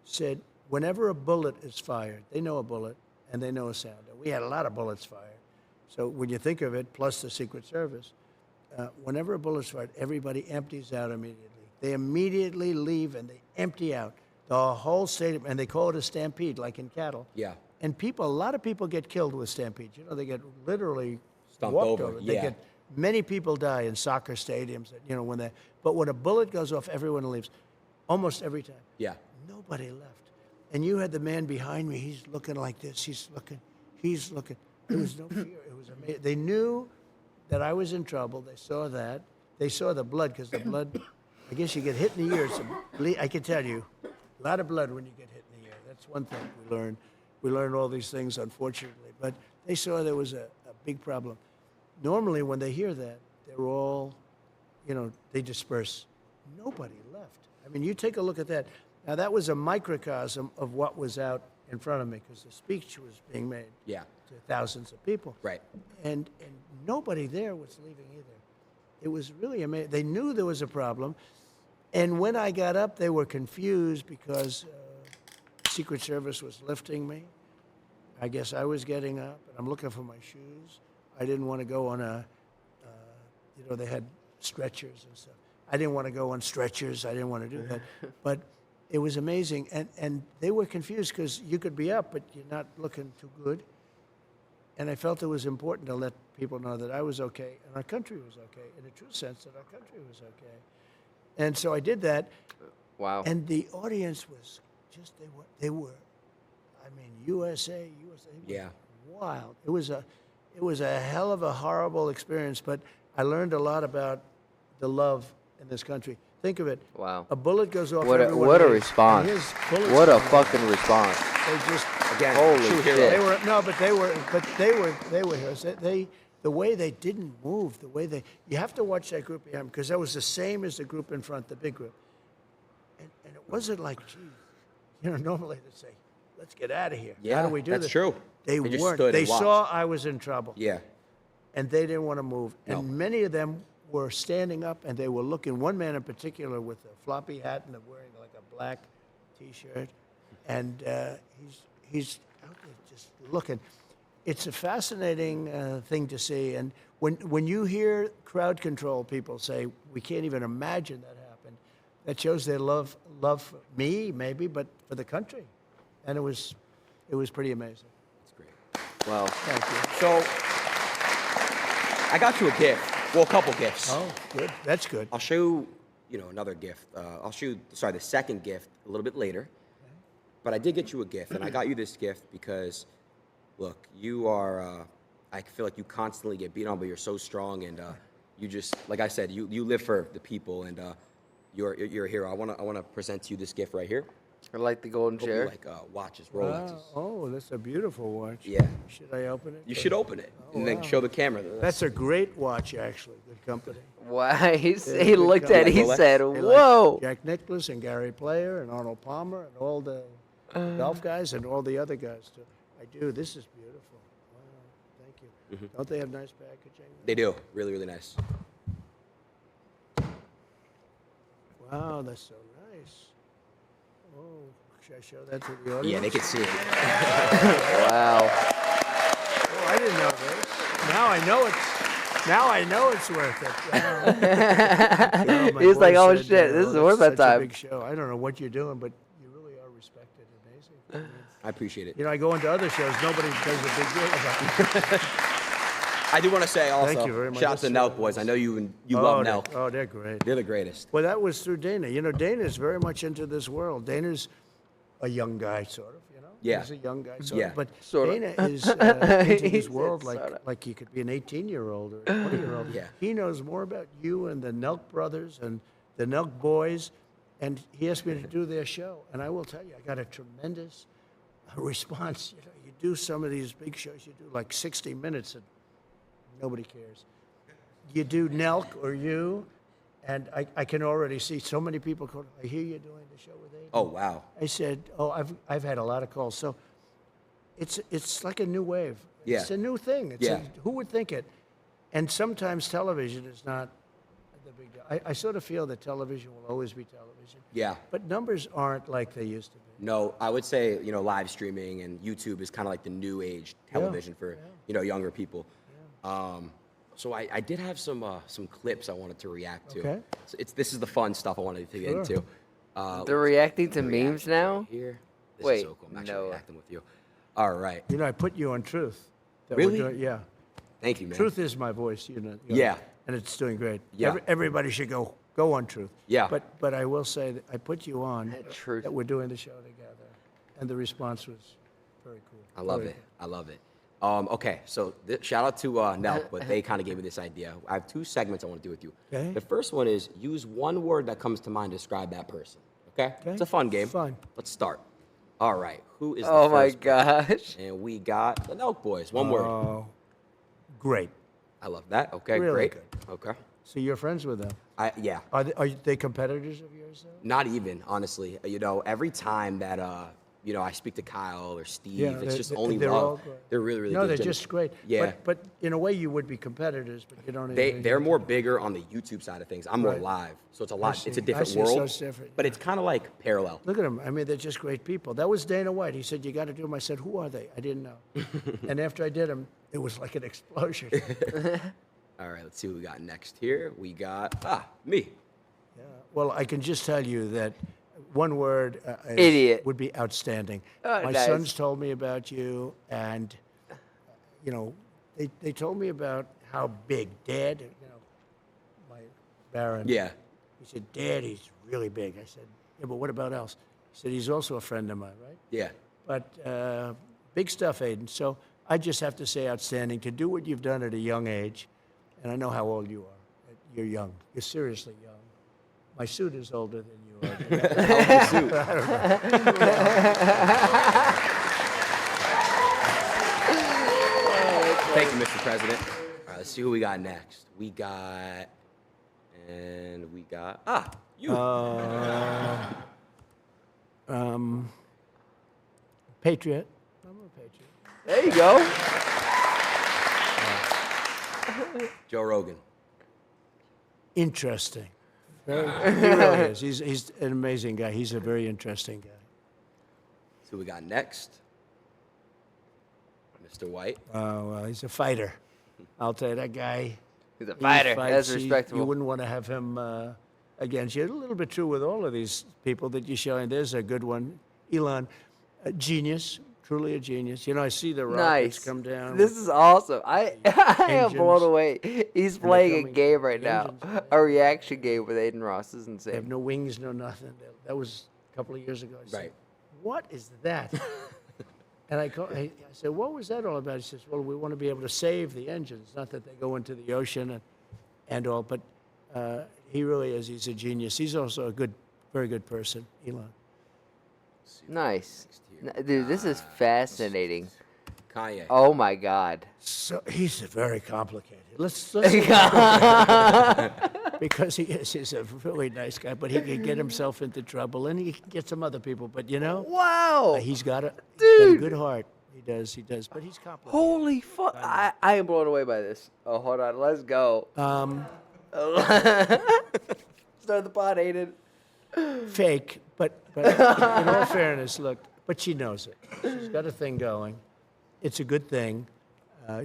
said whenever a bullet is fired, they know a bullet and they know a sound. And we had a lot of bullets fired. So when you think of it, plus the Secret Service, whenever a bullet's fired, everybody empties out immediately. They immediately leave and they empty out the whole stadium, and they call it a stampede, like in cattle. Yeah. And a lot of people get killed with stampedes. You know, they get literally Stumped walked over, They yeah. get many people die in soccer stadiums. You know, but when a bullet goes off, everyone leaves, almost every time. Yeah. Nobody left. And you had the man behind me. He's looking like this. He's looking. There was no fear. It was amazing. They knew that I was in trouble. They saw that. They saw the blood, because the blood, I guess you get hit in the ear. I can tell you, a lot of blood when you get hit in the ear. That's one thing we learned. We learned all these things, unfortunately. But they saw there was a big problem. Normally, when they hear that, they're all, you know, they disperse. Nobody left. I mean, you take a look at that. Now, that was a microcosm of what was out in front of me, because the speech was being made Yeah. to thousands of people. Right. And nobody there was leaving either. It was really amazing. They knew there was a problem. And when I got up, they were confused because Secret Service was lifting me. I guess I was getting up, and I'm looking for my shoes. I didn't want to go on you know, they had stretchers and stuff. I didn't want to go on stretchers. I didn't want to do that. But it was amazing. And they were confused because you could be up, but you're not looking too good. And I felt it was important to let people know that I was okay and our country was okay, in a true sense that our country was okay. And so I did that. Wow. And the audience was just, they were, I mean, USA, it was Yeah. wild. It was a hell of a horrible experience, but I learned a lot about the love in this country. Think of it. Wow. A bullet goes off. What a everyone leaves, response. and his bullets What a come down. fucking response. They just, Again, Holy true shit. hero. they were no, but they were heroes. The way they didn't move, you have to watch that group behind, because that was the same as the group in front, the big group. And it wasn't like, geez, you know, normally they say, let's get out of here. Yeah, How do we do that's this? true. They They just weren't. stood They and watched. saw I was in trouble. Yeah. And they didn't want to move. No. And many of them were standing up, and they were looking. One man in particular with a floppy hat and wearing like a black T-shirt, and he's out there just looking. It's a fascinating thing to see. And when you hear crowd control people say, we can't even imagine that happened, that shows their love for me, maybe, but for the country. And it was pretty amazing. That's great. Wow. Thank you. So, I got you a gift. Well, a couple gifts. Oh, good. That's good. I'll show you, another gift. I'll show you, the second gift a little bit later. But I did get you a gift, and I got you this gift because, look, you are, I feel like you constantly get beat on, but you're so strong, and you just, like I said, you live for the people, and you're a hero. I want to present to you this gift right here. I like the golden Hope you chair. like watches, Rolexes. Oh, that's a beautiful watch. Yeah. Should I open it? You should open it and then wow. show the camera. That's a great watch, actually. Good company. Wow. He good looked at it. He Rolex. said, They like whoa. Jack Nicklaus and Gary Player and Arnold Palmer and all the golf guys and all the other guys, too. I do. This is beautiful. Wow. Thank you. Don't they have nice packaging? They do. Really, really nice. Wow, that's so nice. Oh, should I show that to the audience? Yeah, they can see it. Wow. Oh, I didn't know this. Now I know it's Now I know it's worth it. My He's like, boy oh said, shit, this is that's worth my such a time. big show. I don't know what you're doing, but you really are respected. Amazing. I mean, I appreciate it. you know, I go into other shows, nobody does a big deal about it. I do want to say also, Thank you very much. shout out to That's- Nelk boys. I know you love Nelk. They're great. They're the greatest. Well, that was through Dana. You know, Dana's very much into this world. Dana's a young guy, sort of, you know? Yeah. He's a young guy, sort Yeah. of. But Sorta. Dana is into He this said world sorta. like he could be an 18-year-old or a 20-year-old. Yeah. He knows more about you and the Nelk brothers and the Nelk boys, and he asked me to do their show. And I will tell you, I got a tremendous response. You know, you do some of these big shows, you do like 60 minutes, and nobody cares. You do Nelk or you, and I can already see so many people call, I hear you're doing the show with Adin. Oh, wow. I said, oh, I've had a lot of calls. So it's like a new wave. Yeah. It's a new thing. Who would think it? And sometimes television is not the big deal. I sort of feel that television will always be television. Yeah. But numbers aren't like they used to be. No, I would say, live streaming and YouTube is kind of like the new age television for, younger people. So I did have some clips I wanted to react to. Okay. So this is the fun stuff I wanted to get into. They're reacting to memes now? Here. This Wait, is so cool. I'm actually no. reacting with you. All right. You know, I put you on Truth. That we're Really? doing- yeah. Thank you, man. Truth is my voice, you know. Yeah. And it's doing great. Yeah. Everybody should go on Truth. Yeah. But I will say that I put you on Truth. that we're doing the show together, and the response was very cool. I love Very it. I love it. Okay, so shout out to Nelk, but they kind of gave me this idea. I have 2 segments I want to do with you. Okay. The first one is use one word that comes to mind to describe that person. Okay? Okay. It's a fun game. Fun. Let's start. All right. Who is the Oh my first person? gosh. And we got the Nelk boys. One word. Oh, great. I love that. Okay, Really great. good. Okay. So you're friends with them. Yeah. Are they competitors of yours, though? Not even, honestly. Every time that I speak to Kyle or Steve, it's just only they're all love. great. They're really, really No, good. they're gentlemen. just great. Yeah. But in a way, you would be competitors, but you don't. They're more bigger on the YouTube side of things. I'm more Right. live, so it's a lot. It's see. a I different see. So world, it's different, but yeah. it's kind of like parallel. Look at them. I mean, they're just great people. That was Dana White. He said, you got to do them. I said, who are they? I didn't know. And after I did them, it was like an explosion. All right, let's see what we got next here. We got me. Yeah. Well, I can just tell you that one word Idiot. would be outstanding. Oh, My nice. sons told me about you, and they told me about how big Dad. My Baron. Yeah. He said, Dad, he's really big. I said, yeah, but what about else? He said, he's also a friend of mine, right? Yeah. But big stuff, Adin. So I just have to say, outstanding to do what you've done at a young age, and I know how old you are. You're young. You're seriously young. My suit is older than you are. Thank you, Mr. President. All right, let's see who we got next. We got you. Patriot. I'm a patriot. There you go. Joe Rogan. Interesting. He really is. He's an amazing guy. He's a very interesting guy. So we got next. Mr. White. Oh, well, he's a fighter. I'll tell you, that guy. He's a he fighter. fights. That's You respectable. wouldn't want to have him against you. A little bit true with all of these people that you're showing. There's a good one. Elon, a genius, truly a genius. I see the rockets Nice. come down. This is awesome. I am blown Engines. away. He's playing a coming- game right now. engines. A reaction game with Adin Ross. This is They have insane. no wings, no nothing. That was a couple of years ago. I said, Right. what is that? And I said, what was that all about? He says, well, we want to be able to save the engines, not that they go into the ocean and all. But he really is. He's a genius. He's also a very good person, Elon. Nice. Dude, this is fascinating. Kanye. Oh my God. So he's very complicated. Let's because he's a really nice guy, but he can get himself into trouble, and he can get some other people. But Wow. he's got a Dude. good heart. He does. But he's complicated. Holy fuck. I am blown away by this. Oh, hold on. Let's go. Start the pot, Aiden. Fake, but in all fairness, look, but she knows it. She's got a thing going. It's a good thing.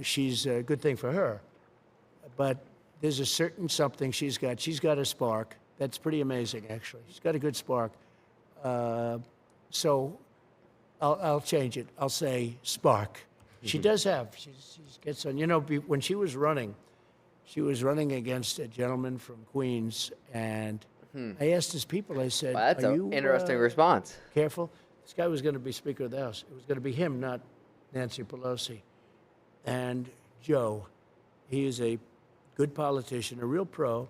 She's a good thing for her. but there's a certain something she's got. She's got a spark that's pretty amazing, actually. She's got a good spark. So I'll change it. I'll say spark. She does have. She gets on. You know, when she was running against a gentleman from Queens, and I asked his people. I said, Wow, that's "Are an you interesting response. careful?" This guy was going to be Speaker of the House. It was going to be him, not Nancy Pelosi. And Joe, he is a good politician, a real pro,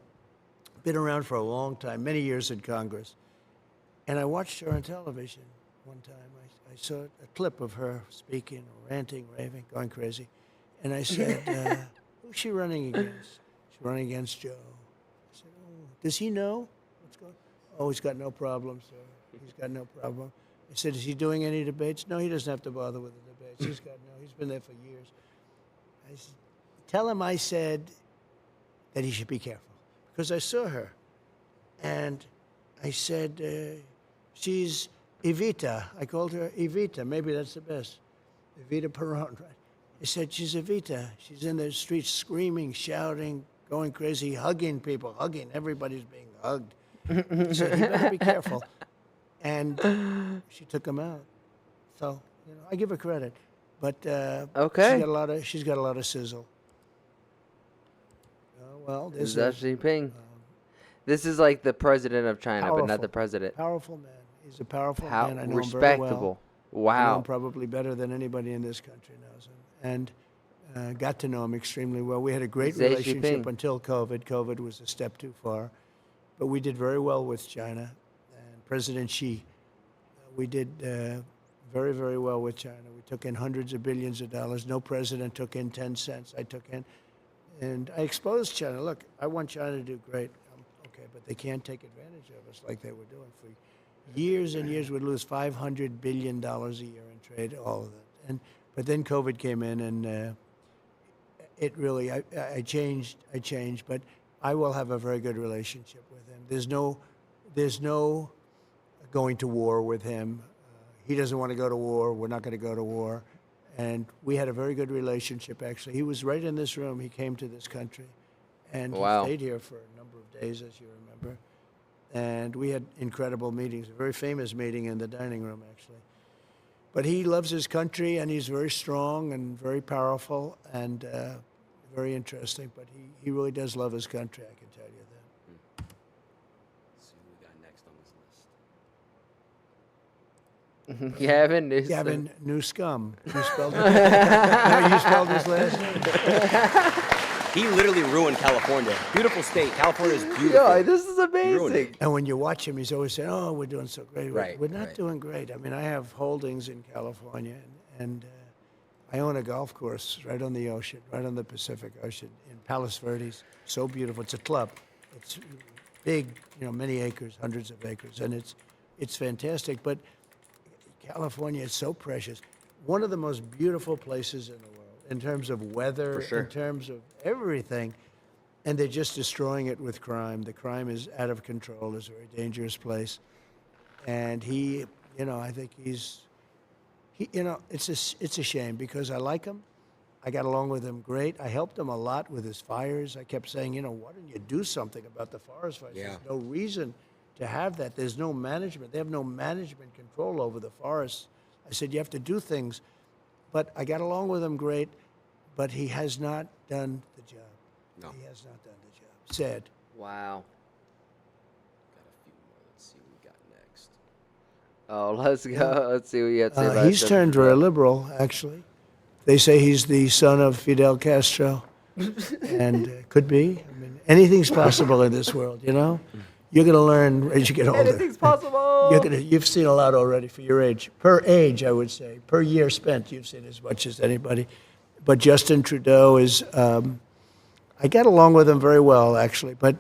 been around for a long time, many years in Congress. And I watched her on television one time. I saw a clip of her speaking, ranting, raving, going crazy. And I said, who's she running against? She's running against Joe. I said, oh, does he know what's going on? Oh, he's got no problem, sir. He's got no problem. I said, is he doing any debates? No, he doesn't have to bother with the debates. He's been there for years. I said, tell him I said that he should be careful. Because I saw her. And I said, she's Evita. I called her Evita. Maybe that's the best. Evita Peron, right? I said, she's Evita. She's in the streets screaming, shouting, going crazy, hugging people, hugging. Everybody's being hugged. I said, you better be careful. And she took him out. So, you know, I give her credit. But Okay. she's got a lot of sizzle. Well, This there's is Xi Jinping. This is like the president of China, but not the president. powerful man. He's a powerful man. I know him very well. Respectable. I know Wow. him probably better than anybody in this country knows him. And got to know him extremely well. We had a great Xi relationship Jinping. until COVID. COVID was a step too far. But we did very well with China. And President Xi, we did very, very well with China. We took in hundreds of billions of dollars. No president took in 10 cents. I took in. And I exposed China. Look, I want China to do great. Okay, but they can't take advantage of us like they were doing for years and years. We'd lose $500 billion a year in trade, all of that. But then COVID came in, and it really, I changed, but I will have a very good relationship with him. There's no going to war with him. He doesn't want to go to war. We're not going to go to war. And we had a very good relationship, actually. He was right in this room. He came to this country, and Wow. he stayed here for a number of days, as you remember. And we had incredible meetings, a very famous meeting in the dining room, actually. But he loves his country, and he's very strong and very powerful and very interesting. But he really does love his country, I can tell you that. Let's see who we got next on this list. Gavin Newsom. Gavin Newscum. You spelled it. No, you spelled his last name. He literally ruined California. Beautiful state. California is beautiful. Yo, this is ruined amazing. it. And when you watch him, he's always saying, "Oh, we're doing so great." Right, We're not right. doing great. I mean, I have holdings in California, and I own a golf course right on the ocean, right on the Pacific Ocean in Palos Verdes. So beautiful. It's a club. It's big, many acres, hundreds of acres, and it's fantastic. But California is so precious. One of the most beautiful places in the world in terms of weather, For sure. in terms of everything. And they're just destroying it with crime. The crime is out of control. It's a very dangerous place. And I think it's a shame because I like him. I got along with him great. I helped him a lot with his fires. I kept saying, why don't you do something about the forest fires? Yeah. There's no reason to have that. There's no management. They have no management control over the forests. I said, you have to do things. But I got along with him great, but he has not done the job. No. He has not done the job. Sad. Wow. Got a few more. Let's see what we got next. Oh, let's go. Let's see what you have to say about He's turned very liberal, actually. They say he's the son of Fidel Castro, and could be. I mean, anything's possible in this world, You're going to learn as you get older. Anything's possible. You've seen a lot already for your age. Per age, I would say. Per year spent, you've seen as much as anybody. But Justin Trudeau is, I got along with him very well, actually. But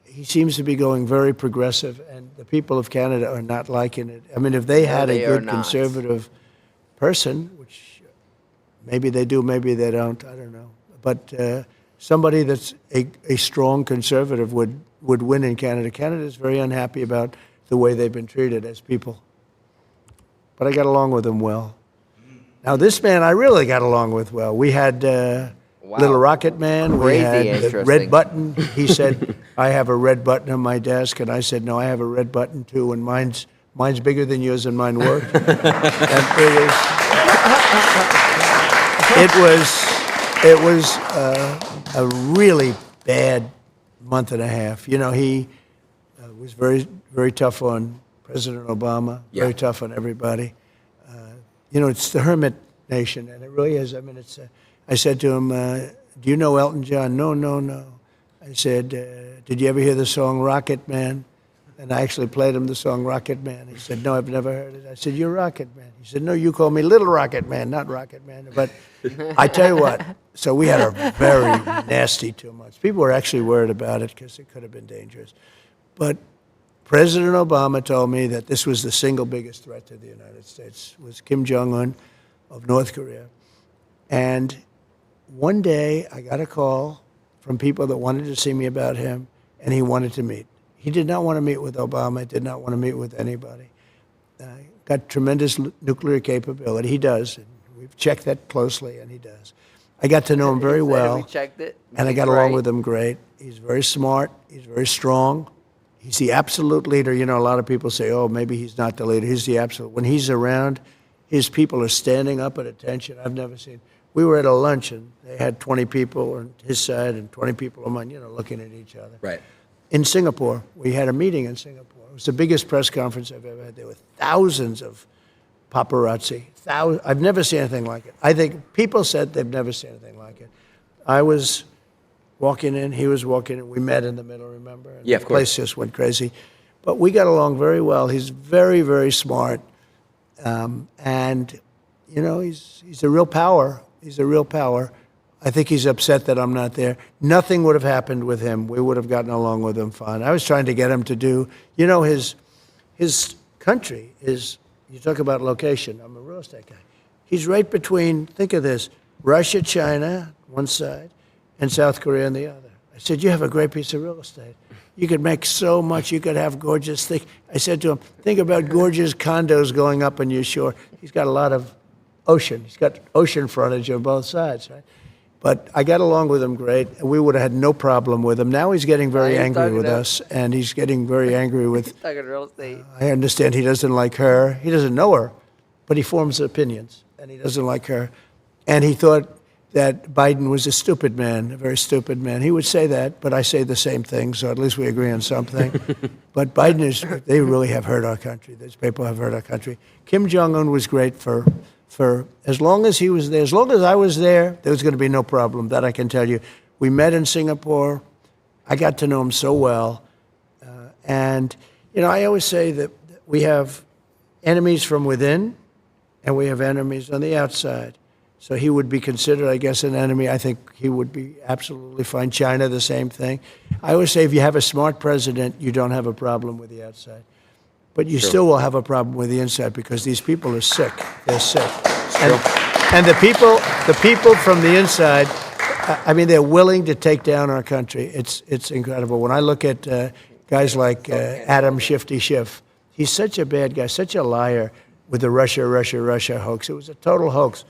he seems to be going very progressive, and the people of Canada are not liking it. I mean, if they had a they are good not. conservative person, which maybe they do, maybe they don't, I don't know. But somebody that's a strong conservative would win in Canada. Canada is very unhappy about the way they've been treated as people. But I got along with them well. Now, this man I really got along with well. We had Little Rocket Man. Crazy We had the interesting. red button. He said, I have a red button on my desk. And I said, no, I have a red button too. And mine's bigger than yours and mine worked. And it was a really bad month and a half. You know, he was very, very tough on President Obama, very tough on everybody. You know, it's the hermit nation, and it really is. I mean, it's. I said to him, do you know Elton John? No, no, no. I said, did you ever hear the song Rocket Man? And I actually played him the song Rocket Man. He said, no, I've never heard it. I said, you're Rocket Man. He said, no, you call me Little Rocket Man, not Rocket Man. But I tell you what, so we had a very nasty 2 months. People were actually worried about it because it could have been dangerous. But President Obama told me that this was the single biggest threat to the United States, was Kim Jong-un of North Korea. And one day I got a call from people that wanted to see me about him, and he wanted to meet. He did not want to meet with Obama, did not want to meet with anybody. Got tremendous nuclear capability. He does. And we've checked that closely, and he does. I got to know him very well. We checked it. And I got along with him great. He's very smart. He's very strong. He's the absolute leader. You know, a lot of people say, oh, maybe he's not the leader. He's the absolute. When he's around, his people are standing up at attention. I've never seen. We were at a luncheon. They had 20 people on his side and 20 people on mine, you know, looking at each other. Right. In Singapore, we had a meeting in Singapore. It was the biggest press conference I've ever had. There were thousands of paparazzi. I've never seen anything like it. I think people said they've never seen anything like it. I was walking in, he was walking in. We met in the middle, remember? And Yeah, of the place course. just went crazy. But we got along very well. He's very, very smart. And, you know, he's a real power. He's a real power. I think he's upset that I'm not there. Nothing would have happened with him. We would have gotten along with him fine. I was trying to get him to do, you know, his country is, you talk about location. I'm a real estate guy. He's right between, think of this, Russia, China, one side, and South Korea on the other. I said, you have a great piece of real estate. You could make so much. You could have gorgeous things. I said to him, think about gorgeous condos going up on your shore. He's got a lot of ocean. He's got ocean frontage on both sides, right? But I got along with him great, and we would have had no problem with him. Now he's getting very angry with us, and he's getting very angry with... Talking real estate. I understand he doesn't like her. He doesn't know her, but he forms opinions, and he doesn't like her. And he thought that Biden was a stupid man, a very stupid man. He would say that, but I say the same thing, so at least we agree on something. But Biden is, they really have hurt our country. These people have hurt our country. Kim Jong-un was great for as long as he was there, as long as I was there was going to be no problem. That I can tell you. We met in Singapore. I got to know him so well. And, you know, I always say that we have enemies from within and we have enemies on the outside. So he would be considered, I guess, an enemy. I think he would be absolutely fine. China, the same thing. I always say if you have a smart president, you don't have a problem with the outside. But you still will have a problem with the inside because these people are sick. They're sick. And the people from the inside, I mean, they're willing to take down our country. It's incredible. When I look at guys like Adam Shifty Schiff, he's such a bad guy, such a liar with the Russia hoax. It was a total hoax.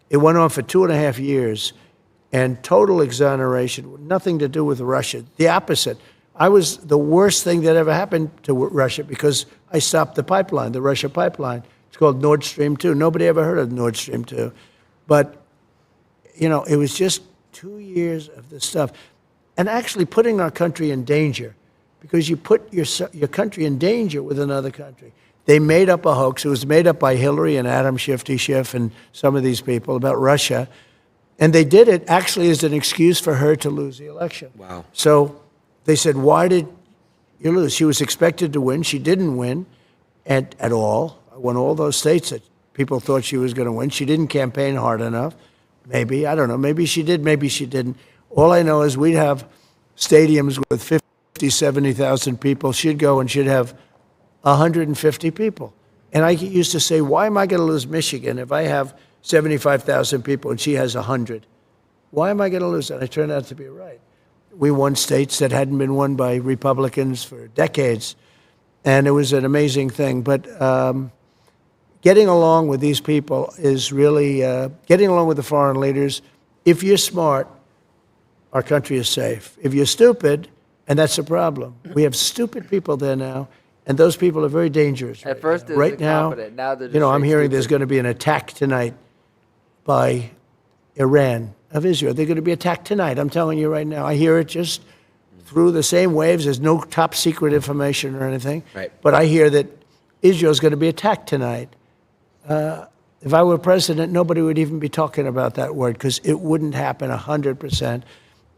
It went on for 2.5 years, and total exoneration, nothing to do with Russia. The opposite. I was the worst thing that ever happened to Russia because I stopped the pipeline, the Russia pipeline. It's called Nord Stream 2. Nobody ever heard of Nord Stream 2. But, you know, it was just 2 years of this stuff. And actually putting our country in danger because you put your country in danger with another country. They made up a hoax. It was made up by Hillary and Adam Shifty Schiff and some of these people about Russia. And they did it actually as an excuse for her to lose the election. Wow. So they said, why did you lose? She was expected to win. She didn't win at all. Won all those states that people thought she was going to win. She didn't campaign hard enough. Maybe. I don't know. Maybe she did. Maybe she didn't. All I know is we'd have stadiums with 50, 70,000 people. She'd go and she'd have 150 people. And I used to say, why am I going to lose Michigan if I have 75,000 people and she has 100? Why am I going to lose? And I turned out to be right. We won states that hadn't been won by Republicans for decades. And it was an amazing thing. But getting along with these people is really, getting along with the foreign leaders, if you're smart, our country is safe. If you're stupid, and that's a problem. We have stupid people there now, and those people are very dangerous. At first, now. it was Right now, incompetent. Now they're just you know, I'm straight hearing there's stupid. going to be an attack tonight by Iran of Israel. They're going to be attacked tonight. I'm telling you right now. I hear it just through the same waves. There's no top secret information or anything. Right. But I hear that Israel's going to be attacked tonight. If I were president, nobody would even be talking about that word because it wouldn't happen 100%.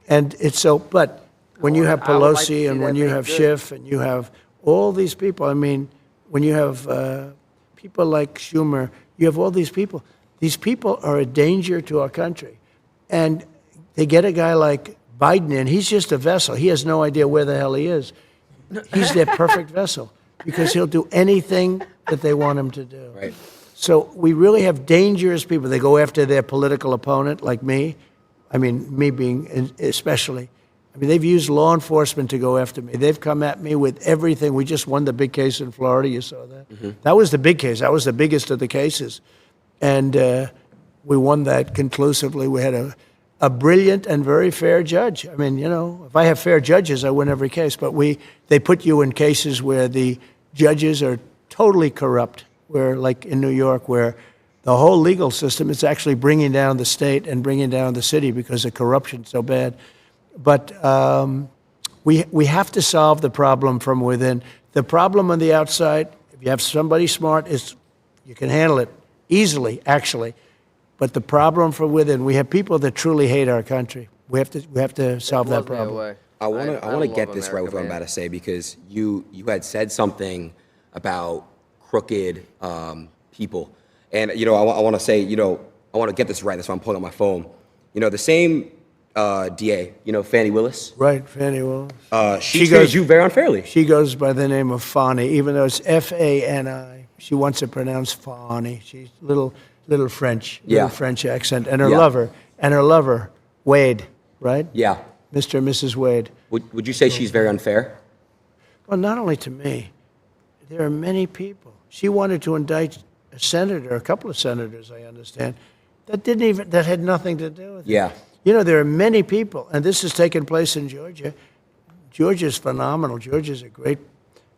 And it's so, but when you have I would like to Pelosi see and that when you made have good. Schiff and you have all these people, I mean, when you have people like Schumer, you have all these people. These people are a danger to our country. And they get a guy like Biden in, he's just a vessel. He has no idea where the hell he is. He's their perfect vessel because he'll do anything that they want him to do. Right. So we really have dangerous people. They go after their political opponent, like me. I mean, me being especially. I mean, they've used law enforcement to go after me. They've come at me with everything. We just won the big case in Florida. You saw that. Mm-hmm. That was the big case. That was the biggest of the cases. And we won that conclusively. We had a brilliant and very fair judge. I mean, you know, if I have fair judges, I win every case. But they put you in cases where the judges are totally corrupt, where, like in New York, where the whole legal system is actually bringing down the state and bringing down the city because the corruption's so bad. But we have to solve the problem from within. The problem on the outside, if you have somebody smart, is you can handle it easily, actually. But the problem from within, we have people that truly hate our country. We have to solve that Blows me problem. away. I want to love get this right with what I'm America, about to say because you had said something about crooked people, and you know I want to say I want to get this right. That's why I'm pulling out my phone. You know the same DA, Fannie Willis. Right, Fannie Willis. She treated you very unfairly. She goes by the name of Fani, even though it's Fani. She wants it pronounced Fani. She's little French, Yeah. French accent, and her Yeah. lover, Wade, right? Yeah. Mr. and Mrs. Wade. Would you say she's very unfair? Well, not only to me, there are many people. She wanted to indict a senator, a couple of senators, I understand, that had nothing to do with it. Yeah. You know, there are many people, and this has taken place in Georgia. Georgia's phenomenal. Georgia's a great.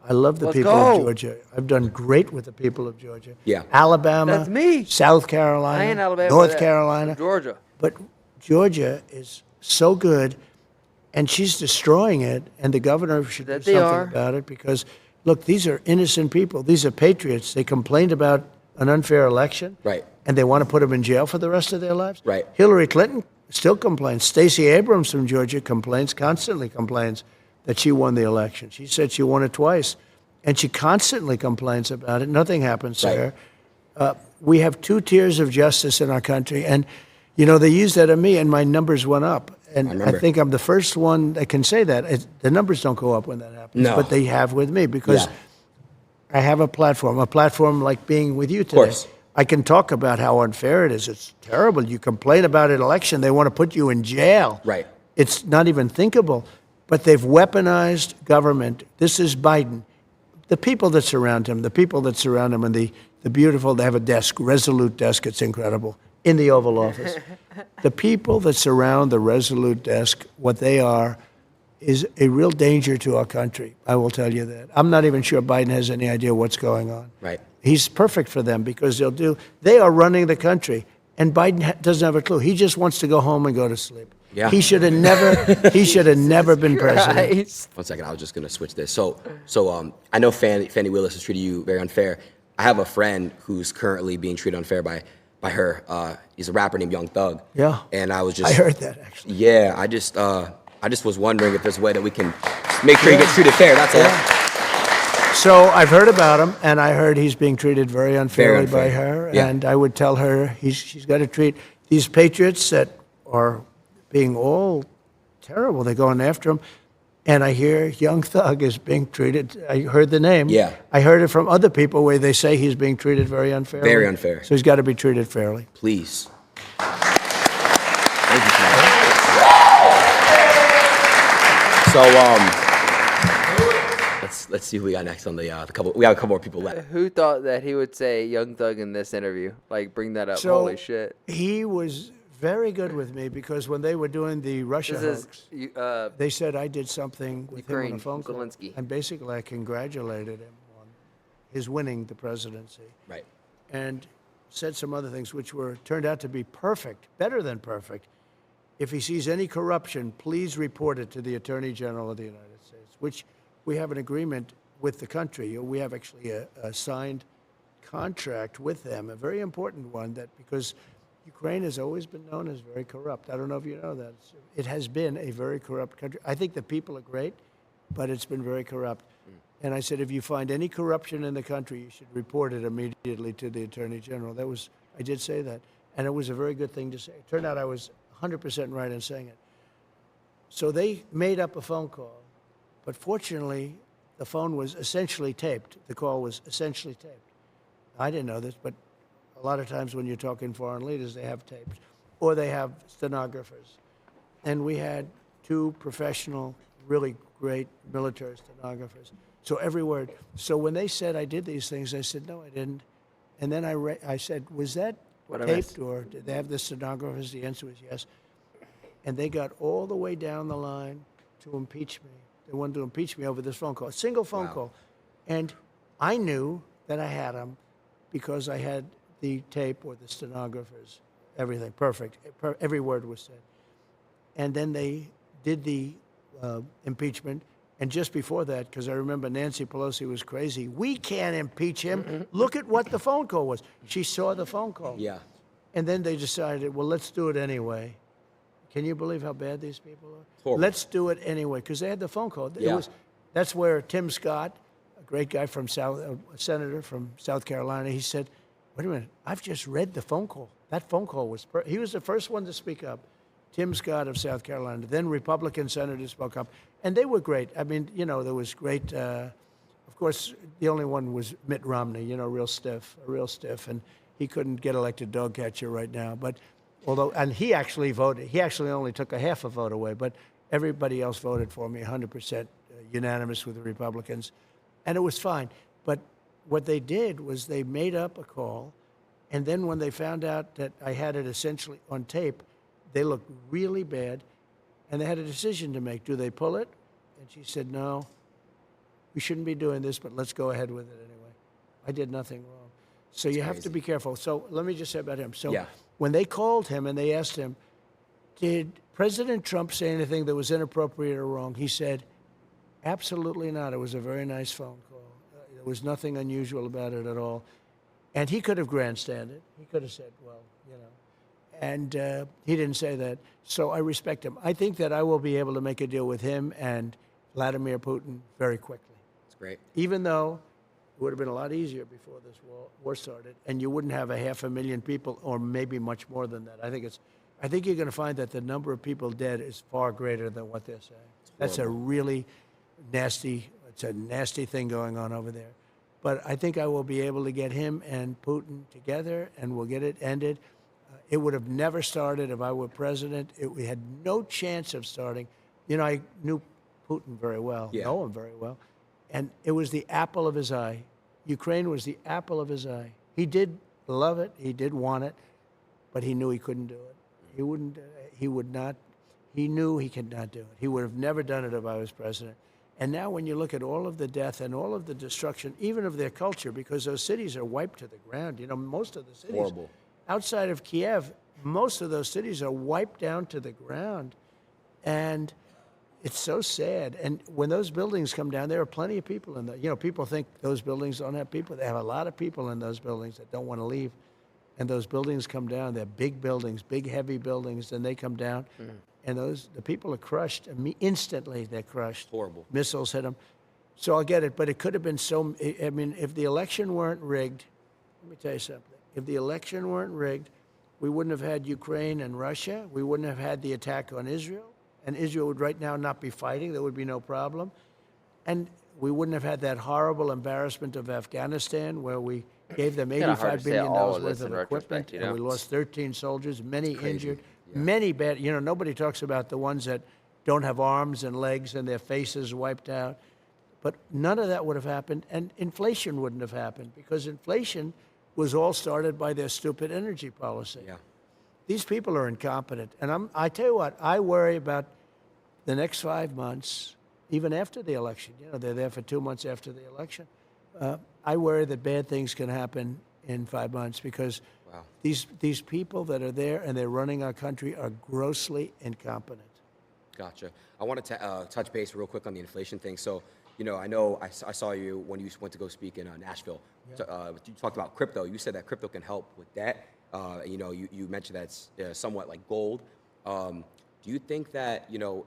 I love the Let's people go. of Georgia. I've done great with the people of Georgia. Yeah. Alabama. That's me. South Carolina. I ain't Alabama. North but Carolina. Georgia. But Georgia is so good, and she's destroying it, and the governor should do That they something are. about it because, look, these are innocent people. These are patriots. They complained about an unfair election. Right. And they want to put them in jail for the rest of their lives. Right. Hillary Clinton still complains. Stacey Abrams from Georgia constantly complains that she won the election. She said she won it twice, and she constantly complains about it. Nothing happens to Right. her. We have two tiers of justice in our country, and they used that on me, and my numbers went up. And I remember. think I'm the first one that can say that. The numbers don't go up when that happens, No. but they have with me because Yeah. I have a platform like being with you today. course. I can talk about how unfair it is. It's terrible. You complain about an election, they want to put you in jail. Right. It's not even thinkable. But they've weaponized government. This is Biden. The people that surround him, and the beautiful, they have a desk, Resolute desk, it's incredible, in the Oval Office. The people that surround the Resolute desk, what they are, is a real danger to our country. I will tell you that. I'm not even sure Biden has any idea what's going on. Right. He's perfect for them because they are running the country. And Biden doesn't have a clue. He just wants to go home and go to sleep. Yeah. He should have never been president. Christ. 1 second, I was just gonna switch this. So I know Fannie Willis has treated you very unfair. I have a friend who's currently being treated unfair by her. He's a rapper named Young Thug. Yeah. And I was just I heard that, actually. Yeah, I just was wondering if there's a way that we can make sure he gets treated fair. That's all. So I've heard about him, and I heard he's being treated very unfairly by unfair. her. Yeah. And I would tell her she's got to treat these patriots that are being all terrible. They're going after him. And I hear Young Thug is being treated. I heard the name. Yeah. I heard it from other people where they say he's being treated very unfairly. Very unfair. So he's got to be treated fairly. Please. Thank you for that. So let's see who we got next on the couple. We have a couple more people left. Who thought that he would say Young Thug in this interview? Like, bring that up. So Holy shit. he was very good with me because when they were doing the Russia This hoax, is they said I did something with him on Ukraine, a phone call. Zelensky. And basically I congratulated him on his winning the presidency. Right. And said some other things which turned out to be perfect, better than perfect. If he sees any corruption, please report it to the Attorney General of the United States, which we have an agreement with the country. We have actually a signed contract with them, a very important one, that because Ukraine has always been known as very corrupt. I don't know if you know that. It has been a very corrupt country. I think the people are great, but it's been very corrupt. And I said, if you find any corruption in the country, you should report it immediately to the Attorney General. I did say that. And it was a very good thing to say. It turned out I was 100% right in saying it. So they made up a phone call, but fortunately, the phone was essentially taped. The call was essentially taped. I didn't know this, but a lot of times when you're talking foreign leaders, they have tapes, or they have stenographers. And we had 2 professional, really great military stenographers. So every word. So when they said I did these things, I said, no, I didn't. And then I said, was that taped, or did they have the stenographers? The answer was yes. And they got all the way down the line to impeach me. They wanted to impeach me over this phone call, a single phone call. And I knew that I had them because I had the tape or the stenographers, everything, perfect. Every word was said. And then they did the impeachment. And just before that, because I remember Nancy Pelosi was crazy, we can't impeach him. Look at what the phone call was. She saw the phone call. Yeah. And then they decided, well, let's do it anyway. Can you believe how bad these people are? Horrible. Let's do it anyway, because they had the phone call. Yeah. That's where Tim Scott, a great guy from a senator from South Carolina, he said, wait a minute, I've just read the phone call. That phone call was, he was the first one to speak up. Tim Scott of South Carolina. Then Republican senators spoke up, and they were great. I mean, there was great. Of course, the only one was Mitt Romney. Real stiff, and he couldn't get elected dog catcher right now. But and he actually voted. He actually only took a half a vote away, but everybody else voted for me, 100% unanimous with the Republicans, and it was fine. But what they did was they made up a call, and then when they found out that I had it essentially on tape, they looked really bad, and they had a decision to make. Do they pull it? And she said, no, we shouldn't be doing this, but let's go ahead with it anyway. I did nothing wrong. So you have to be careful. So let me just say about him. So when they called him and they asked him, did President Trump say anything that was inappropriate or wrong? He said, absolutely not. It was a very nice phone call. There was nothing unusual about it at all. And he could have grandstanded. He could have said, well, And he didn't say that. So I respect him. I think that I will be able to make a deal with him and Vladimir Putin very quickly. That's great. Even though it would have been a lot easier before this war started, and you wouldn't have 500,000 people, or maybe much more than that. I think you're going to find that the number of people dead is far greater than what they're saying. That's a really nasty thing going on over there. But I think I will be able to get him and Putin together, and we'll get it ended. It would have never started if I were president. We had no chance of starting. I knew Putin very well, know him very well. And it was the apple of his eye. Ukraine was the apple of his eye. He did love it. He did want it. But he knew he couldn't do it. He would not. He knew he could not do it. He would have never done it if I was president. And now when you look at all of the death and all of the destruction, even of their culture, because those cities are wiped to the ground. Most of the cities. Horrible. Outside of Kiev, most of those cities are wiped down to the ground. And it's so sad. And when those buildings come down, there are plenty of people in there. People think those buildings don't have people. They have a lot of people in those buildings that don't want to leave. And those buildings come down. They're big buildings, big, heavy buildings, and they come down. And the people are crushed. Instantly, they're crushed. Horrible. Missiles hit them. So I'll get it. But it could have been if the election weren't rigged, let me tell you something. If the election weren't rigged, we wouldn't have had Ukraine and Russia. We wouldn't have had the attack on Israel. And Israel would right now not be fighting. There would be no problem. And we wouldn't have had that horrible embarrassment of Afghanistan, where we gave them $85 billion worth of equipment, and we lost 13 soldiers, many injured, many bad. Nobody talks about the ones that don't have arms and legs and their faces wiped out. But none of that would have happened, and inflation wouldn't have happened, because inflation was all started by their stupid energy policy. these people are incompetent. And I tell you what, I worry about the next 5 months, even after the election. You know, they're there for 2 months after the election. I worry that bad things can happen in 5 months because Wow. these people that are there and they're running our country are grossly incompetent. Gotcha. I wanted to touch base real quick on the inflation thing. So, you know I saw you when you went to go speak in Nashville. Yeah. So, you talked about crypto. You said that crypto can help with that. You know, you mentioned that's somewhat like gold. Do you think that, you know,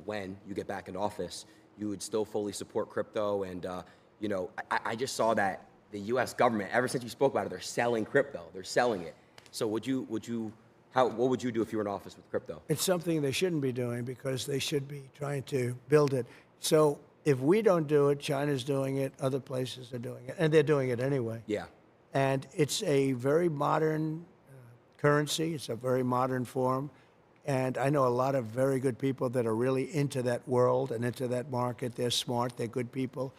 when you get back in office, you would still fully support crypto? And, you know, I just saw that the U.S. government, ever since you spoke about it, they're selling crypto. They're selling it. So what would you do if you were in office with crypto? It's something they shouldn't be doing because they should be trying to build it. So if we don't do it, China's doing it, other places are doing it, and they're doing it anyway. Yeah. And it's a very modern currency. It's a very modern form. And I know a lot of very good people that are really into that world and into that market. They're smart, they're good people,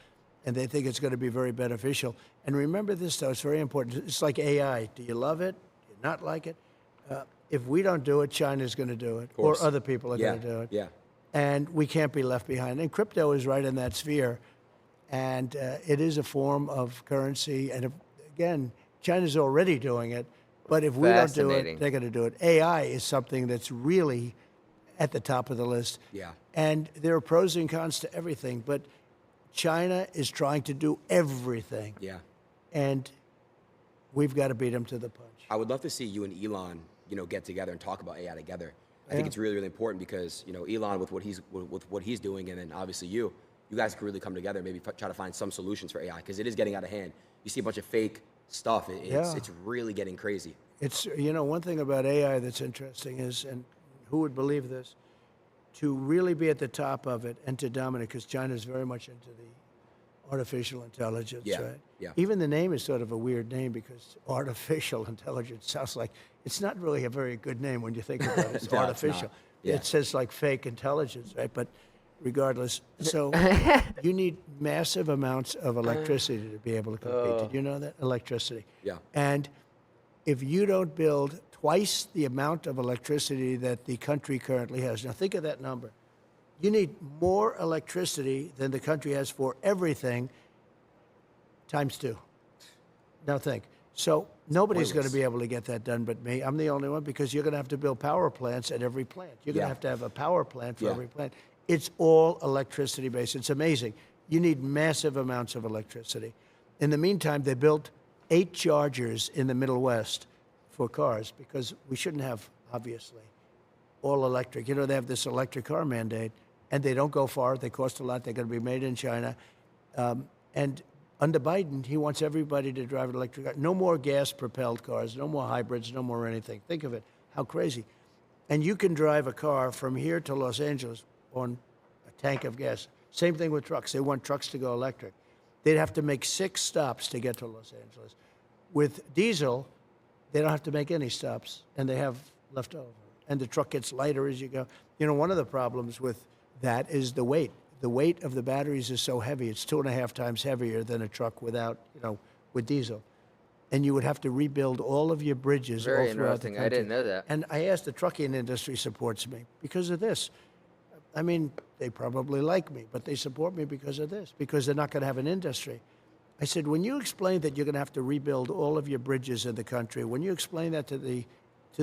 and they think it's going to be very beneficial. And remember this, though, it's very important. It's like AI. Do you love it? Do you not like it? If we don't do it, China's going to do it, or other people are going to do it. Yeah. And we can't be left behind. And crypto is right in that sphere. And it is a form of currency. And again, China's already doing it. But if we don't do it, they're going to do it. AI is something that's really at the top of the list. Yeah. And there are pros and cons to everything. But China is trying to do everything. Yeah. And we've got to beat them to the punch. I would love to see you and Elon, you know, get together and talk about AI together. I think it's really, really important because, you know, Elon with what he's doing, and then obviously you guys could really come together and maybe try to find some solutions for AI because it is getting out of hand. You see a bunch of fake stuff. It's really getting crazy. It's, you know, one thing about AI that's interesting is, and who would believe this, to really be at the top of it and to dominate, because China's very much into the artificial intelligence, right? Yeah. Even the name is sort of a weird name because artificial intelligence sounds like, it's not really a very good name when you think about it. It's No, artificial. it's not. Yeah. It says like fake intelligence, right? But regardless, so you need massive amounts of electricity to be able to compete. Did you know that? Electricity. Yeah. And if you don't build twice the amount of electricity that the country currently has, now think of that number. You need more electricity than the country has for everything times 2. Now think. So nobody's going to be able to get that done but me. I'm the only one because you're going to have to build power plants at every plant. You're going to have a power plant for every plant. It's all electricity based. It's amazing. You need massive amounts of electricity. In the meantime, they built 8 chargers in the Middle West for cars because we shouldn't have, obviously, all electric. You know, they have this electric car mandate, and they don't go far. They cost a lot. They're going to be made in China. And under Biden, he wants everybody to drive an electric car. No more gas-propelled cars, no more hybrids, no more anything. Think of it, how crazy. And you can drive a car from here to Los Angeles on a tank of gas. Same thing with trucks. They want trucks to go electric. They'd have to make 6 stops to get to Los Angeles. With diesel, they don't have to make any stops, and they have left over. And the truck gets lighter as you go. You know, one of the problems with that is the weight. The weight of the batteries is so heavy. It's 2.5 times heavier than a truck without, you know, with diesel. And you would have to rebuild all of your bridges all throughout the country. I didn't know that. And I asked, the trucking industry supports me because of this. I mean, they probably like me, but they support me because of this, because they're not going to have an industry. I said, when you explain that you're going to have to rebuild all of your bridges in the country, when you explain that to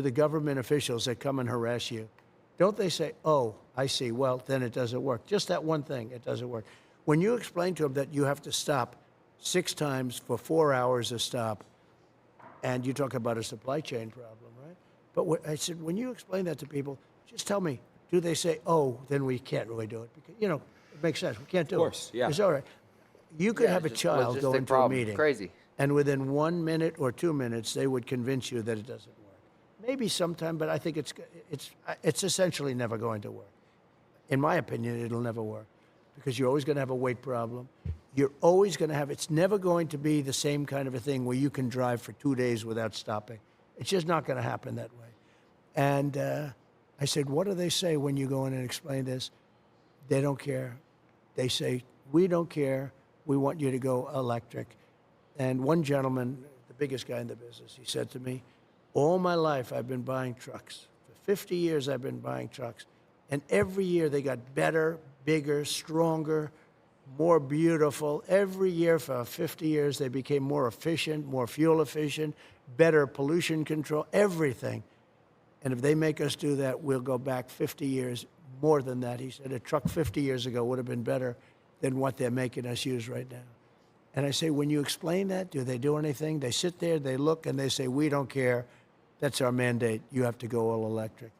the government officials that come and harass you, don't they say, oh, I see, well, then it doesn't work. Just that one thing, it doesn't work. When you explain to them that you have to stop 6 times for 4 hours a stop, and you talk about a supply chain problem, right? But I said, when you explain that to people, just tell me, do they say, oh, then we can't really do it? Because, you know, it makes sense. We can't do it. Of course, yeah. It's all right. You could have a child go into a meeting. Crazy. And within 1 minute or 2 minutes, they would convince you that it doesn't work. Maybe sometime, but I think it's essentially never going to work. In my opinion, it'll never work because you're always going to have a weight problem. You're always going to have, it's never going to be the same kind of a thing where you can drive for 2 days without stopping. It's just not going to happen that way. And I said, what do they say when you go in and explain this? They don't care. They say, we don't care. We want you to go electric. And one gentleman, the biggest guy in the business, he said to me, All my life, I've been buying trucks. For 50 years, I've been buying trucks. And every year, they got better, bigger, stronger, more beautiful. Every year for 50 years, they became more efficient, more fuel efficient, better pollution control, everything. And if they make us do that, we'll go back 50 years, more than that. He said a truck 50 years ago would have been better than what they're making us use right now. And I say, when you explain that, do they do anything? They sit there, they look, and they say, we don't care. That's our mandate. You have to go all electric.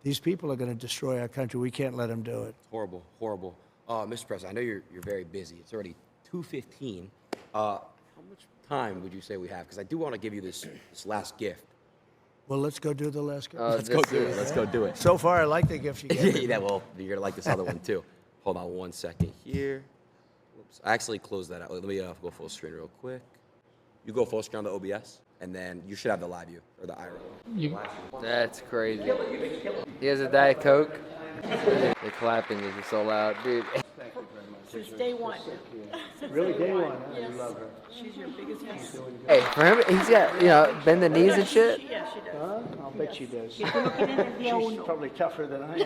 These people are going to destroy our country. We can't let them do it. Horrible, horrible. Mr. President, I know you're very busy. It's already 2:15. How much time would you say we have? Because I do want to give you this last gift. Well, let's go do the last gift. Let's go do it. Let's go do it. So far, I like the gift you gave me. Yeah, well, you're going to like this other one, too. Hold on one second here. Whoops. I actually closed that out. Let me go full screen real quick. You go full screen on the OBS, and then you should have the live view, or the IRL. That's crazy. He has a Diet Coke. The clapping is just so loud, dude. Since day one. Really, day one, huh? You love her. She's your biggest fan. Hey, for him, he's got, bend the knees and shit. Yeah, she does. Huh? I'll bet she does. She's She's probably tougher than I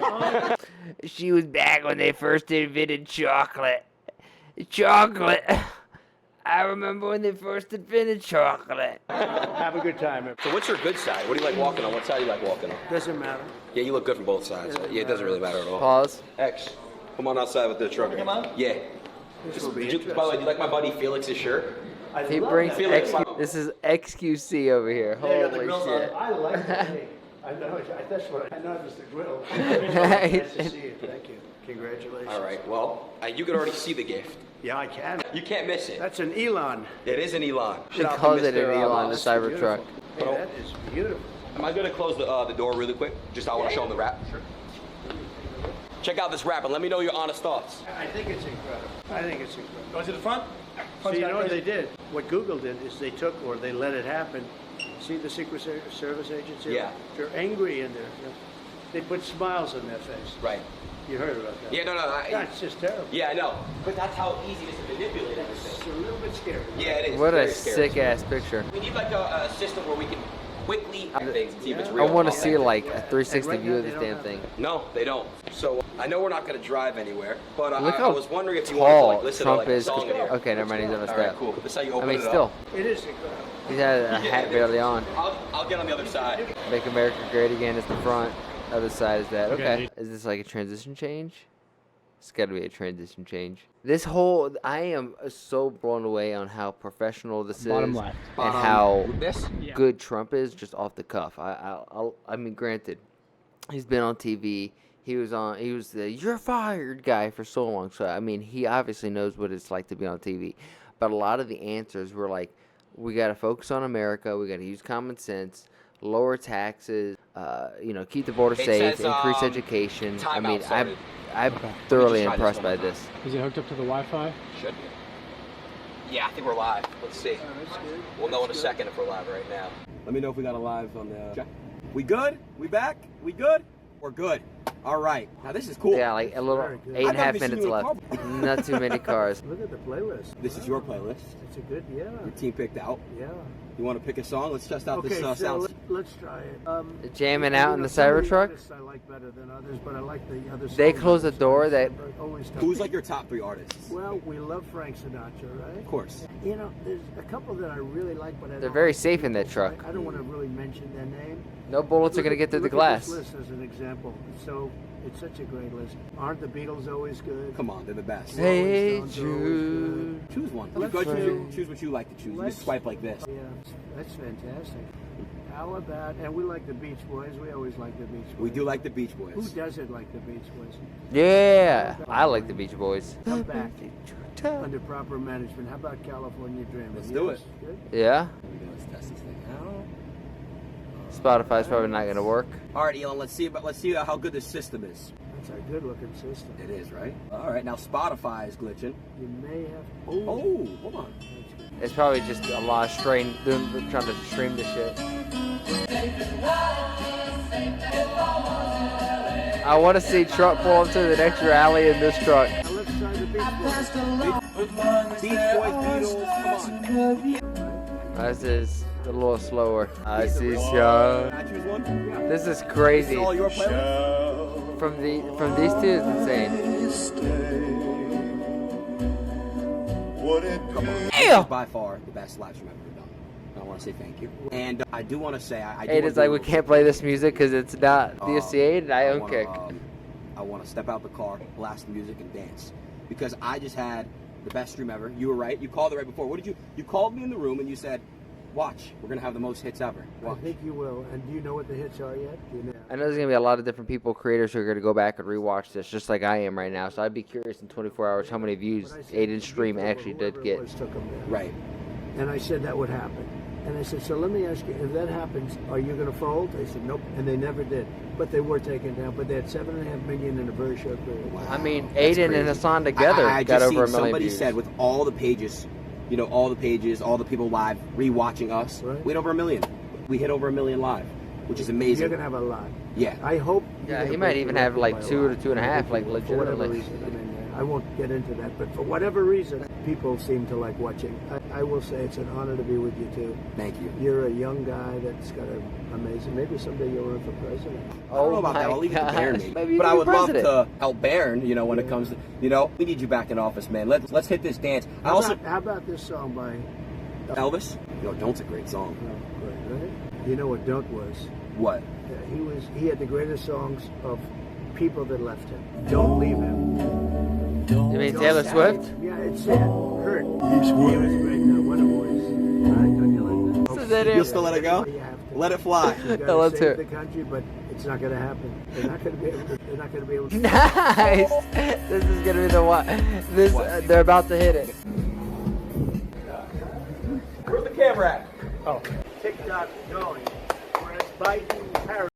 am. She was back when they first invented chocolate. Chocolate. I remember when they first invented chocolate. Have a good time. So what's your good side? What do you like walking on? What side do you like walking on? Doesn't matter. Yeah, you look good from both sides. Yeah, it doesn't really matter at all. Pause. X, come on outside with the truck. Come on? Yeah. This will be By the way, do you like my buddy Felix's shirt? He brings Felix. this is XQC over here. Holy shit. I like it. I know. That's what I know. It's the grill. Nice to see you. Thank you. Congratulations. All right. Well, you can already see the gift. Yeah, I can. You can't miss it. That's an Elon. It is an Elon. He calls it an Elon, the Cybertruck. Hey, that is beautiful. Am I going to close the door really quick? Just I want to show them the wrap. Sure. Check out this wrap and let me know your honest thoughts. I think it's incredible. I think it's incredible. Go to the front. So you know what they did? What Google did is they took, or they let it happen. See the Secret Service agents here? Yeah. They're angry in there. They put smiles on their face. Right. You heard about that? Yeah, no. That's just terrible. Yeah, I know. But that's how easy it is to manipulate It's everything. a little bit scary. Yeah, it is. What a Very scary. sick ass picture. We need like a system where we can quickly things and see if it's I real. want to see like a 360 right view now of they this don't damn have thing. No, they don't. So I know we're not going to drive anywhere, but Look I how was wondering if you wanted to tall like listen Trump to like a is. song in here. Okay, never mind. He's on a All step. right, cool. This is how you I open mean, it still, up. It is incredible. he's had a hat barely on. I'll get on the other side. Make America Great Again is the front. Other side is that. Okay. Is this like a transition change? It's got to be a transition change. This whole, I am so blown away on how professional this Bottom is left. and how This? good Trump is just off the cuff. I mean, granted, he's been on TV. He was the "you're fired" guy for so long. So I mean, he obviously knows what it's like to be on TV. But a lot of the answers were like, we got to focus on America. We got to use common sense, lower taxes, keep the border It safe, says, increase education. I timeout mean, started. I'm thoroughly try this impressed one. by this. Is it hooked up to the Wi-Fi? Should be. Yeah, I think we're live. Let's see. We'll know in a second if we're live right now. Let me know if we got a live on the check. We good? We back? We good? We're good. All right. Now this is cool. Yeah, like a little Very good. 8.5 I've never seen minutes you in a left. car. Not too many cars. Look at the playlist. This is your playlist. It's a good, yeah. Your team picked out. Yeah. You want to pick a song? Let's test out Okay, this so sound. let's try it. Jamming out in the some of the Cybertruck? artists I like better than others, but I like the other They songs. close the door that- Always tough. Who's like your top 3 artists? Well, we love Frank Sinatra, right? Of course. You know, there's a couple that I really like, but I They're don't very like safe in that people, truck. so I don't want to really mention their name. No bullets are going to get through the Look at glass. this list as an example. So it's such a great list. Aren't the Beatles always good? Come on, they're the best. Hey, Rolling Stones are always Jude. Choose one. Let's Go do- choose what you like to choose. You let's- just swipe like this. Yeah, that's fantastic. How about, and we like the Beach Boys. We always like the Beach Boys. We do like the Beach Who Boys. doesn't like the Beach Boys? Yeah, I like the Beach Boys. Come back under proper management. How about California Dreaming? Let's do it. Good. Yeah, Let's test this thing out. Spotify's probably not going to work. All right, Elon. Let's see how good this system is. That's a good-looking system. It is, right? All right. Now Spotify is glitching. You may have. Oh, hold on. That's good. It's probably just a lot of trying to stream this shit. I want to see Trump pull into the next rally in this truck. Now let's try the Beach Boys. Beach Boys, Beatles. Come on. This is A little slower. I see Can ya. I choose one? This is crazy. All your playlist? From these two is insane. This is by far the best live stream I've ever done. I want to say thank you. And I do want to say I do Hey, it's like we can't play this music because it's not DSCA and I own kick. I want to step out the car, blast the music, and dance. Because I just had the best stream ever. You were right. You called it right before. What did you? You called me in the room and you said, "Watch, we're gonna have the most hits ever." Watch. I think you will. And do you know what the hits are yet? Do you know? I know there's gonna be a lot of different people, creators who are gonna go back and rewatch this, just like I am right now. So I'd be curious in 24 hours how many views Aiden's stream actually did get. Right. And I said that would happen. And I said, so let me ask you, if that happens, are you going to fold? They said, nope. And they never did. But they were taken down. But they had 7.5 million in a very short period. Wow. I mean, That's Aiden crazy. and Hassan together I got just over a seen million somebody views. said with all the pages, you know, all the pages, all the people live rewatching us, Right. we had over 1 million. We hit over 1 million live, which is amazing. You're going to have a lot. Yeah. I hope. Yeah, he might even have like 2 to 2.5, like For whatever legitimately. reason. I mean, I won't get into that. But for whatever reason, people seem to like watching. I will say it's an honor to be with you, too. Thank you. You're a young guy that's got an amazing. Maybe someday you'll run for president. I don't know about that. I'll leave it to Barron. Maybe. But I would love to help Barron, you know, when it comes to, you know, we need you back in office, man. Let's hit this dance. How about this song by Elvis? Yo, Don't's a great song. right? You know what Don't was? What? He had the greatest songs of people that left him. Don't leave him. You mean Taylor Swift? Yeah, it's sad. Hurt. He was great. What a voice. Right? Don't you like that? This is it. You'll still let it go? You have to. Let it fly. You gotta Let's hear save it. the country, but it's not going to happen. They're not going to be able to. They're not going to be able to. Nice. This is gonna be the one. This they're about to hit it. Where's the camera at? Oh, TikTok going. Whereas Biden, Paris.